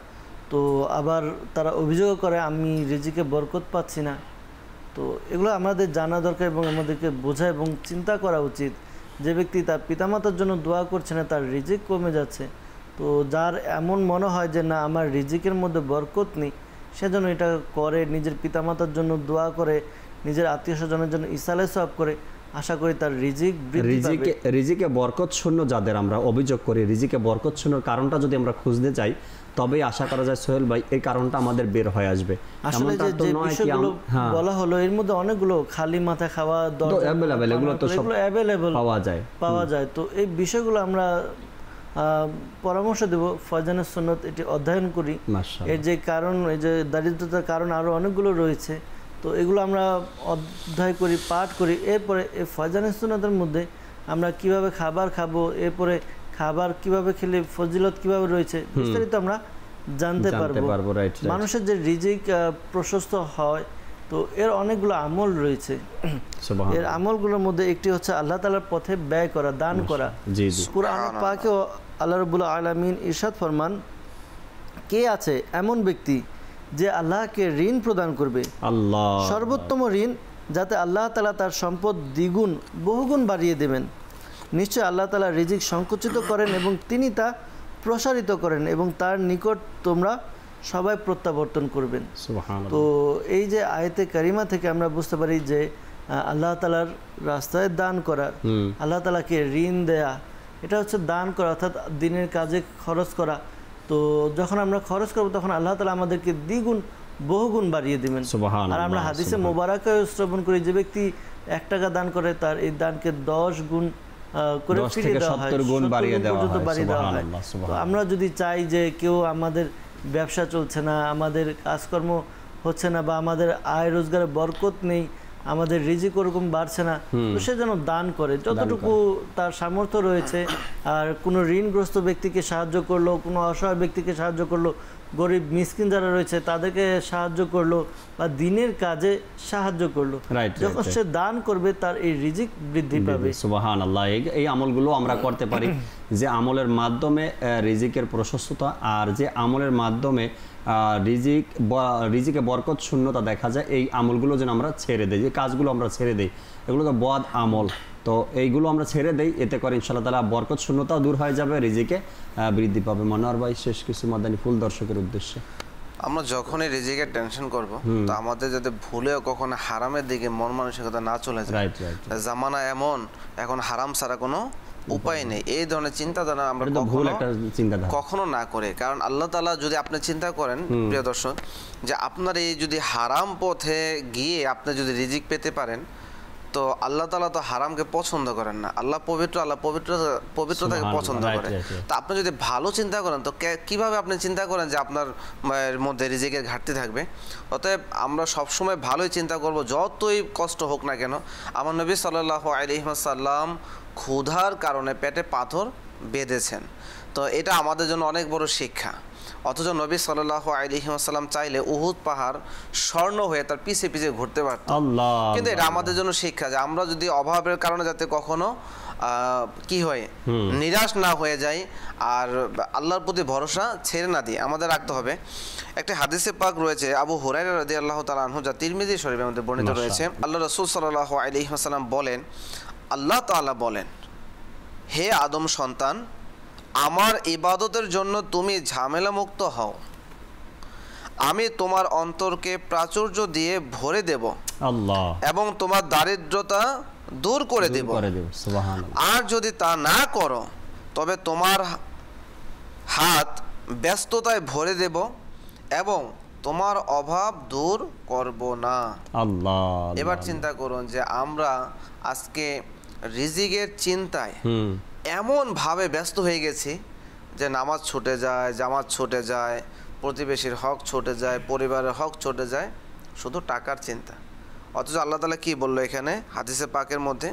তো আবার তারা অভিযোগ করে আমি রিজিকে বরকত পাচ্ছি না। তো এগুলো আমাদের জানা দরকার এবং আমাদেরকে বোঝা এবং চিন্তা করা উচিত। যে ব্যক্তি তার পিতামাতার জন্য দোয়া করছে না তার রিজিক কমে যাচ্ছে, তো যার এমন মনে হয় যে না আমার রিজিকের মধ্যে বরকত নেই, সেজন্য এটা করে, নিজের পিতামাতার জন্য দোয়া করে, নিজের আত্মীয় স্বজনের জন্য ইসালে সওয়াব করে, আশা করি তার রিজিক বৃদ্ধি পাবে। রিজিকে বরকত শূন্য যাদের আমরা অভিযোগ করি, রিজিকে বরকত শূন্যর কারণটা যদি আমরা খুঁজতে যাই তবেই আশা করা যায় সোহেল ভাই এই কারণটা আমাদের বের হয়ে আসবে। আসলে যে বিষয়গুলো বলা হলো এর মধ্যে অনেকগুলো খালি মাথায় খাওয়া অ্যাভেলেবল, এগুলো তো সব অ্যাভেলেবল পাওয়া যায়। তো এই বিষয়গুলো আমরা পরামর্শ দেব ফয়জানের সুন্নত এটি অধ্যয়ন করি। এর যে কারণ, এই যে দারিদ্রতার কারণ আরও অনেকগুলো রয়েছে, তো এগুলো আমরা অধ্যয়ন করি, পাঠ করি। এরপরে এই ফয়জানের সুন্নতের মধ্যে আমরা কিভাবে খাবার খাবো, এরপরে খাবার কিভাবে খেলে ফজিলত কিভাবে রয়েছে বিস্তারিত আমরা জানতে পারবো। মানুষের যে রিজিক প্রশস্ত হয়, তো এর অনেকগুলো আমল রয়েছে। এর আমলগুলোর মধ্যে একটি হচ্ছে আল্লাহ তাআলার পথে ব্যয় করা, দান করা। কুরআন পাকে আল্লাহ রাব্বুল আলামিন ইরশাদ ফরমান, কে আছে এমন ব্যক্তি যে আল্লাহকে ঋণ প্রদান করবে, আল্লাহ সর্বোত্তম ঋণ, যাতে আল্লাহ তাআলা তার সম্পদ দ্বিগুণ বহুগুণ বাড়িয়ে দেবেন। নিশ্চয় আল্লাহ তাআলা রিজিক সংকুচিত করেন এবং তিনি তা প্রসারিত করেন এবং তার নিকট তোমরা সবাই প্রত্যাবর্তন করবেন। তো এই যে আয়াতে কারিমা থেকে আমরা বুঝতে পারি যে আল্লাহ তাআলার রাস্তায় দান করা, আল্লাহ তাআলাকে ঋণ দেয়া, এটা হচ্ছে দান করা, অর্থাৎ দিনের কাজে খরচ করা। তো যখন আমরা খরচ করব তখন আল্লাহ তাআলা আমাদেরকে দ্বিগুণ বহুগুণ বাড়িয়ে দিবেন। আর আমরা হাদিসে মোবারকে শ্রবণ করি যে ব্যক্তি 1 টাকা দান করে তার এই দানকে 10 গুণ করে ফিরিয়ে দেওয়া হয়, 70 গুণ বাড়িয়ে দেওয়া হয়। তো আমরা যদি চাই যে কেউ আমাদের ব্যবসা চলছে না, আমাদের কাজকর্ম হচ্ছে না, বা আমাদের আয় রোজগারে বরকত নেই, আমাদের রিজিক ওরকম বাড়ছে না, তো সে যেন দান করে যতটুকু তার সামর্থ্য রয়েছে। আর কোনো ঋণগ্রস্ত ব্যক্তিকে সাহায্য করলো, কোনো অসহায় ব্যক্তিকে সাহায্য করলো, গরিব মিসকিন যারা রয়েছে তাদেরকে সাহায্য করলো, বা দিনের কাজে সাহায্য করলো, যখন সে দান করবে তার এই রিজিক বৃদ্ধি পাবে। সুবহানাল্লাহ। এই আমলগুলো আমরা করতে পারি যে আমলের মাধ্যমে রিজিকের প্রশস্ততা, আর যে আমলের মাধ্যমে রিজিকে বরকত শূন্যতা দেখা যায়, এই আমলগুলো যেন আমরা ছেড়ে দিই, যে কাজগুলো আমরা ছেড়ে দিই, এগুলো তো বদ আমল, তো এইগুলো আমরা ছেড়ে দেই, এতে করে ইনশাআল্লাহ তাআলা বরকত শূন্যতাও দূর হয়ে যাবে, রিজিকে বৃদ্ধি পাবে। মনোয়ার ভাই শেষ কিছু মাদানী ফুল দর্শকের উদ্দেশ্যে। আমরা যখনই রিজিকের টেনশন করব, তো আমাদের যাতে ভুলেও কখনো হারামের দিকে মন মানসিকতা না চলে যায়। জামানা এমন, এখন হারাম ছাড়া কোনো উপায় নেই, এই ধরনের চিন্তাধারা আমরা কখনো না করে। কারণ আল্লাহ তাআলা যদি আপনি চিন্তা করেন প্রিয় দর্শক, যে আপনার এই যদি হারাম পথে গিয়ে আপনি যদি রিজিক পেতে পারেন, তো আল্লাহ তাআলা তো হারামকে পছন্দ করেন না, আল্লাহ পবিত্র, আল্লাহ পবিত্রতাকে পছন্দ করে। তো আপনি যদি ভালো চিন্তা করেন, তো কিভাবে আপনি চিন্তা করেন যে আপনার মধ্যে রিজিকের ঘাটতি থাকবে? অতএব আমরা সবসময় ভালোই চিন্তা করব, যতই কষ্ট হোক না কেন। আমার নবী সাল্লাল্লাহু আলাইহি ওয়াসাল্লাম ক্ষুধার কারণে পেটে পাথর বেঁধেছেন, তো এটা আমাদের জন্য অনেক বড় শিক্ষা। অথচ নবী সাল্লাল্লাহু আলাইহি ওয়াসাল্লাম চাইলে উহুদ পাহাড় স্বর্ণ হয়ে তার পিছে পিছে ঘুরতে পারত, কিন্তু এটা আমাদের জন্য শিক্ষা যে আমরা যদি অভাবের কারণে যাতে কখনো কি হয় নিরাশ না হয়ে যায়, আর আল্লাহর প্রতি ভরসা ছেড়ে না দিয়ে আমাদের রাখতে হবে। একটা হাদিসে পাক রয়েছে আবু হুরায়রা রাদিয়াল্লাহু তাআলা আনহু, যা তিরমিজি শরীফের মধ্যে বর্ণিত রয়েছে। আল্লাহ রাসূল সাল্লাল্লাহু আলাইহি ওয়াসাল্লাম বলেন, আল্লাহ তাআলা বলেন, হে আদম সন্তান, আমার ইবাদতের জন্য তুমি ঝামেলা মুক্ত হও, আমি তোমার অন্তরকে প্রাচুর্য দিয়ে ভরে দেব, আল্লাহ, এবং তোমার দারিদ্রতা দূর করে দেব। আর যদি তা না করো, তবে তোমার হাত ব্যস্ততায় ভরে দেব এবং তোমার অভাব দূর করব না। আল্লাহ। এবার চিন্তা করুন যে আমরা আজকে রিজিকের চিন্তায় এমন ভাবে ব্যস্ত হয়ে গেছি যে নামাজ ছুটে যায়, জামাত ছুটে যায়, প্রতিবেশীর হক ছুটে যায়, পরিবারের হক ছুটে যায় শুধু টাকার চিন্তা। অথচ আল্লাহ তাআলা কি বললো এখানে হাদিসে পাকের মধ্যে,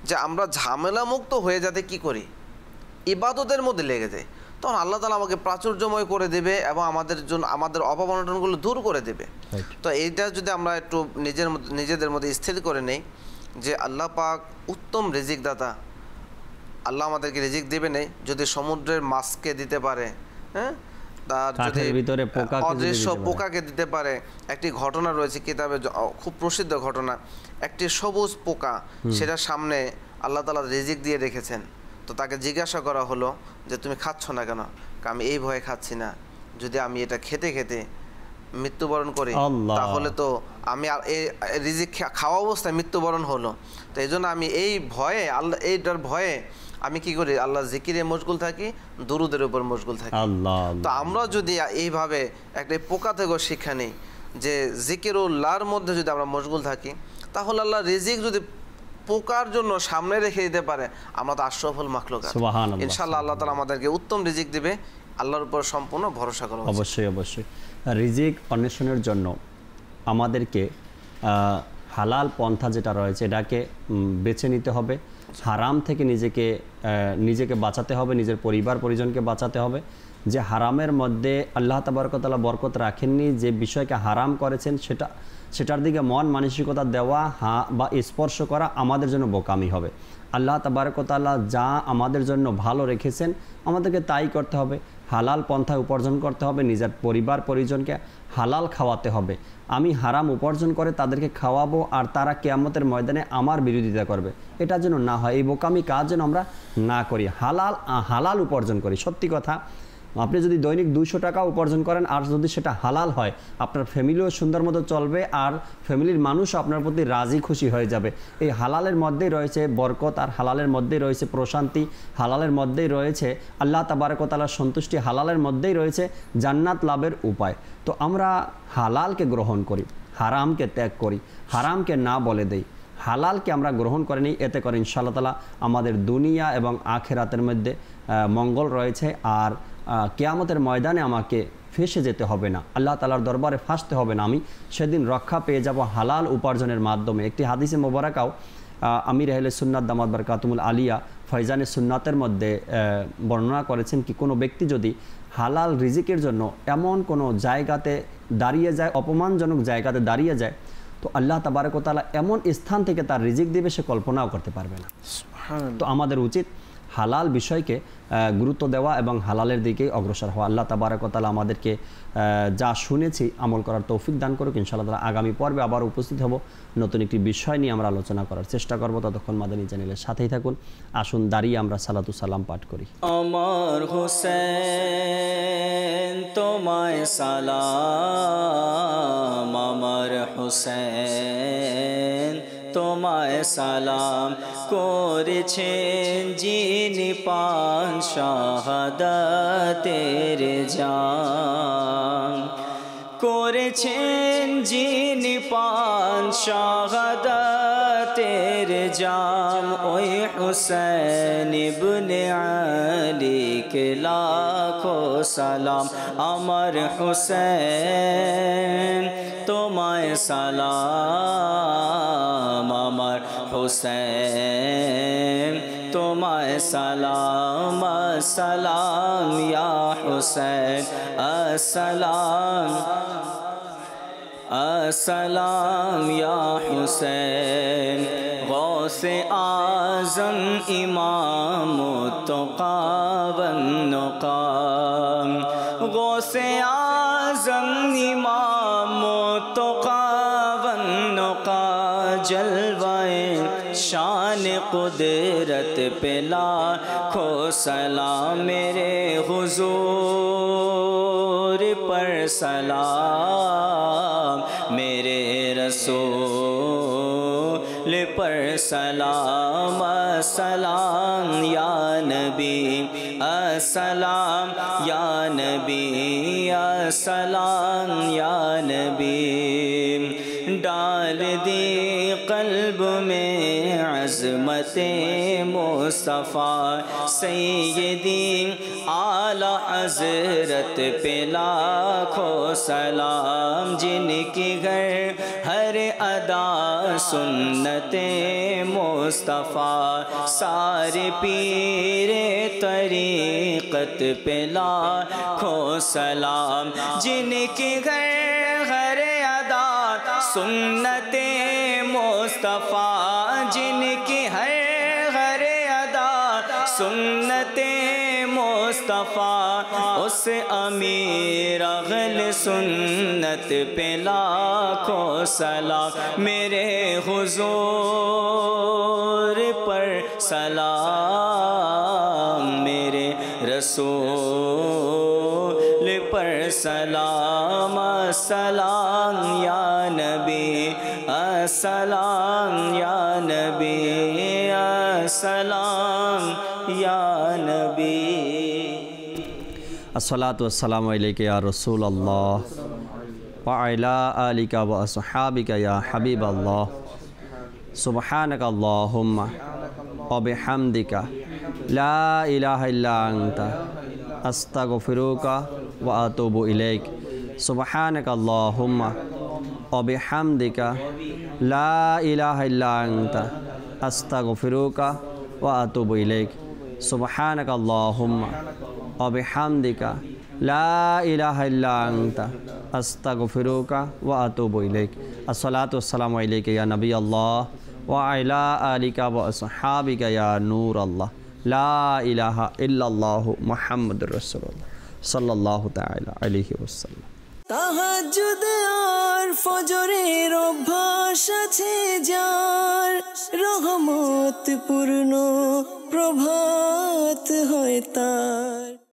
যে আমরা ঝামেলা মুক্ত হয়ে যাতে কি করি, ইবাদতের মধ্যে লেগে যাই, তখন আল্লাহ তাআলা আমাকে প্রাচুর্যময় করে দেবে এবং আমাদের জন্য আমাদের অভাব অনটনগুলো দূর করে দেবে। তো এইটা যদি আমরা একটু নিজেদের মধ্যে স্থির করে নেই যে আল্লাহ পাক উত্তম রিজিক দাতা, আল্লাহ আমাদেরকে রিজিক দেবে নেই যদি সমুদ্রের মাছকে দিতে পারে, হ্যাঁ, তার যদি অদৃশ্য পোকাকে দিতে পারে। একটি ঘটনা রয়েছে কিতাবে, খুব প্রসিদ্ধ ঘটনা, একটি সবুজ পোকা, সেটা সামনে আল্লাহ তাআলা রিজিক দিয়ে রেখেছেন। তো তাকে জিজ্ঞাসা করা হলো যে তুমি খাচ্ছ না কেন? আমি এই ভয়ে খাচ্ছি না, যদি আমি এটা খেতে খেতে মৃত্যুবরণ করি তাহলে তো আমি এই রিজিক খাওয়া অবস্থায় মৃত্যুবরণ হলো। তো এই জন্য আমি এই ভয়ে, আল্লাহ এইটার ভয়ে আমি কি করি, আল্লাহ জিকিরে মশগুল থাকি, দুরুদের উপর মশগুল থাকি। তো আমরা যদি এইভাবে একটা পোকা থেকেও শিক্ষা নিই যে জিকিরুল্লাহর মধ্যে যদি আমরা মশগুল থাকি, তাহলে আল্লাহ রিজিক যদি পোকার জন্য সামনে রেখে দিতে পারে, আমরা তো আশরাফুল মাখলুকাত। ইনশাআল্লাহ আল্লাহ তাআলা আমাদেরকে উত্তম রিজিক দিবে, আল্লাহর উপর সম্পূর্ণ ভরসা করা। অবশ্যই অবশ্যই রিজিক অন্বেষণের জন্য আমাদেরকে হালাল পন্থা যেটা রয়েছে এটাকে বেছে নিতে হবে, হারাম থেকে নিজেকে বাঁচাতে হবে, নিজের পরিবার পরিজনকে বাঁচাতে হবে। যে হারামের মধ্যে আল্লাহ তাবারক ওয়া তাআলা বরকত রাখেননি, যে বিষয়কে হারাম করেছেন সেটার দিকে মন মানসিকতা দেওয়া বা স্পর্শ করা আমাদের জন্য বোকামি হবে। আল্লাহ তাবারক ওয়া তাআলা যা আমাদের জন্য ভালো রেখেছেন আমাদেরকে তাই করতে হবে, হালাল পন্থায় উপার্জন করতে হবে, নিজের পরিবার পরিজনকে হালাল খাওয়াতে হবে। আমি হারাম উপার্জন করে তাদেরকে খাওয়াবো আর তারা কিয়ামতের ময়দানে আমার বিরোধিতা করবে, এটা যেন না হয়। এই বোকামি কাজ যেন আমরা না করি, হালাল উপার্জন করি। সত্যি কথা, আপনি যদি দৈনিক 200 টাকা উপার্জন করেন আর যদি সেটা হালাল হয়, আপনার ফ্যামিলিও সুন্দর মতো চলবে আর ফ্যামিলির মানুষও আপনার প্রতি রাজি খুশি হয়ে যাবে। এই হালালের মধ্যেই রয়েছে বরকত, আর হালালের মধ্যেই রয়েছে প্রশান্তি, হালালের মধ্যেই রয়েছে আল্লাহ তাবারক ওয়া তাআলার সন্তুষ্টি, হালালের মধ্যেই রয়েছে জান্নাত লাভের উপায়। তো আমরা হালালকে গ্রহণ করি, হারামকে ত্যাগ করি, হারামকে না বলে দেই, হালালকে আমরা গ্রহণ করে নিই। এতে করে ইনশাআল্লাহ তাআলা আমাদের দুনিয়া এবং আখিরাতের মধ্যে মঙ্গল রয়েছে। আর কিয়ামতের ময়দানে আমাকে ফেসে যেতে হবে না, আল্লাহ তাআলার দরবারে ফাঁসতে হবে না, আমি সেদিন রক্ষা পেয়ে যাব হালাল উপার্জনের মাধ্যমে। একটি হাদিসে মোবারকাও আমির আহলে সুন্নাত দামাত বারকাতুল আলিয়া ফয়জানে সুন্নাতের মধ্যে বর্ণনা করেছেন কি কোনো ব্যক্তি যদি হালাল রিজিকের জন্য এমন কোনো জায়গাতে দাঁড়িয়ে যায়, অপমানজনক জায়গাতে দাঁড়িয়ে যায়, তো আল্লাহ তাবারক ওয়া তাআলা এমন স্থান থেকে তার রিজিক দেবে সে কল্পনাও করতে পারবে না। তো আমাদের উচিত হালাল বিষয়কে গুরুত্ব দেওয়া এবং হালালের দিকেই অগ্রসর হওয়া। আল্লাহ তাবারক ওয়া তাআলা আমাদেরকে যা শুনেছি আমল করার তৌফিক দান করুক। ইনশাআল্লাহ তাআলা আগামী পর্বে আবার উপস্থিত হব, নতুন একটি বিষয় নিয়ে আমরা আলোচনা করার চেষ্টা করব। ততক্ষণ মাদানী চ্যানেলের সাথেই থাকুন। আসুন দাঁড়িয়ে আমরা সালাতু সালাম পাঠ করি। আমার হোসেন তোমায় সালাম, আমার হোসেন তোমায় সালাম, করেছেন যিনি পান শাহাদাতের জাম, করেছেন যিনি পান শাহাদাতের জাম, ওই হুসেন ইবনে আলী কে লাখো সালাম, আমার হুসেন তোমায় সালাম, আমার হুসেন তোমায় সালাম, আসসালাম ইয়া হুসেন, আসসালাম আসসালাম ইয়া হুসেন, গৌসে আজম ইমাম তুকা বন্নুকা, গৌসে আজম ইমাম তুকা বন্নুকা, जलवाए शान कुदरत पे लाखों सलाम, मेरे हुजूर पर सलाम, मेरे रसूल पर सलाम, अस्सलाम या नबी, अस्सलाम या नबी, अस्सलाम या नबी, डाल दी कल्ब में अज़मते मुस्तफ़ा सैयदी आला हजरत पे लाखों सलाम, जिनकी घर हर अदा सुन्नते मुस्तफ़ा, सारे पीरे तरीक़त पे लाखों सलाम, जिनकी घर हर अदा सुन्नते मुस्तफ़ा, जिनकी हर अदा सुन्नते मुस्तफ़ा, उस अमीर अगल सुन्नत पे लाखों सलाम, मेरे हुजूर पर सलाम, मेरे रसूल पर सलाम, अस्सलाम या नबी, अस्सलाम या नबी, अस्सलाम या नबी। अस्सलातु वस्सलामु अलैका या रसूल अल्लाह व अला आलिका व अस्हाबिका या हबीब अल्लाह, सुब्हानक अल्लाहुम्मा व बिहम्दिका ला इलाहा इल्ला अंता अस्तगफिरुका व अतूबु इलैक, सुब्हानक अल्लाहुम्मा व बिहम्दिका ला इलाहा इल्ला अंता अस्तगफिरुका व अतूबु इलैक, सुब्हानक अल्लाहुम्मा व बिहम्दिका ला इलाहा इल्ला अंता अस्तगफिरुका व अतूबु इलैक। अस्सलातु वस्सलामु अलैका या नबी अल्लाह व अला आलिका व अस्हाबिका या नूर अल्लाह, ला इलाहा इल्लल्लाहु मुहम्मदुर रसूलुल्लाह सल्लल्लाहु ताला अलैहि वसल्लम। তাহাজ্জুদ আর ফজরের অভ্যাস আছে যার, রহমত পূর্ণ প্রভাত হয় তার।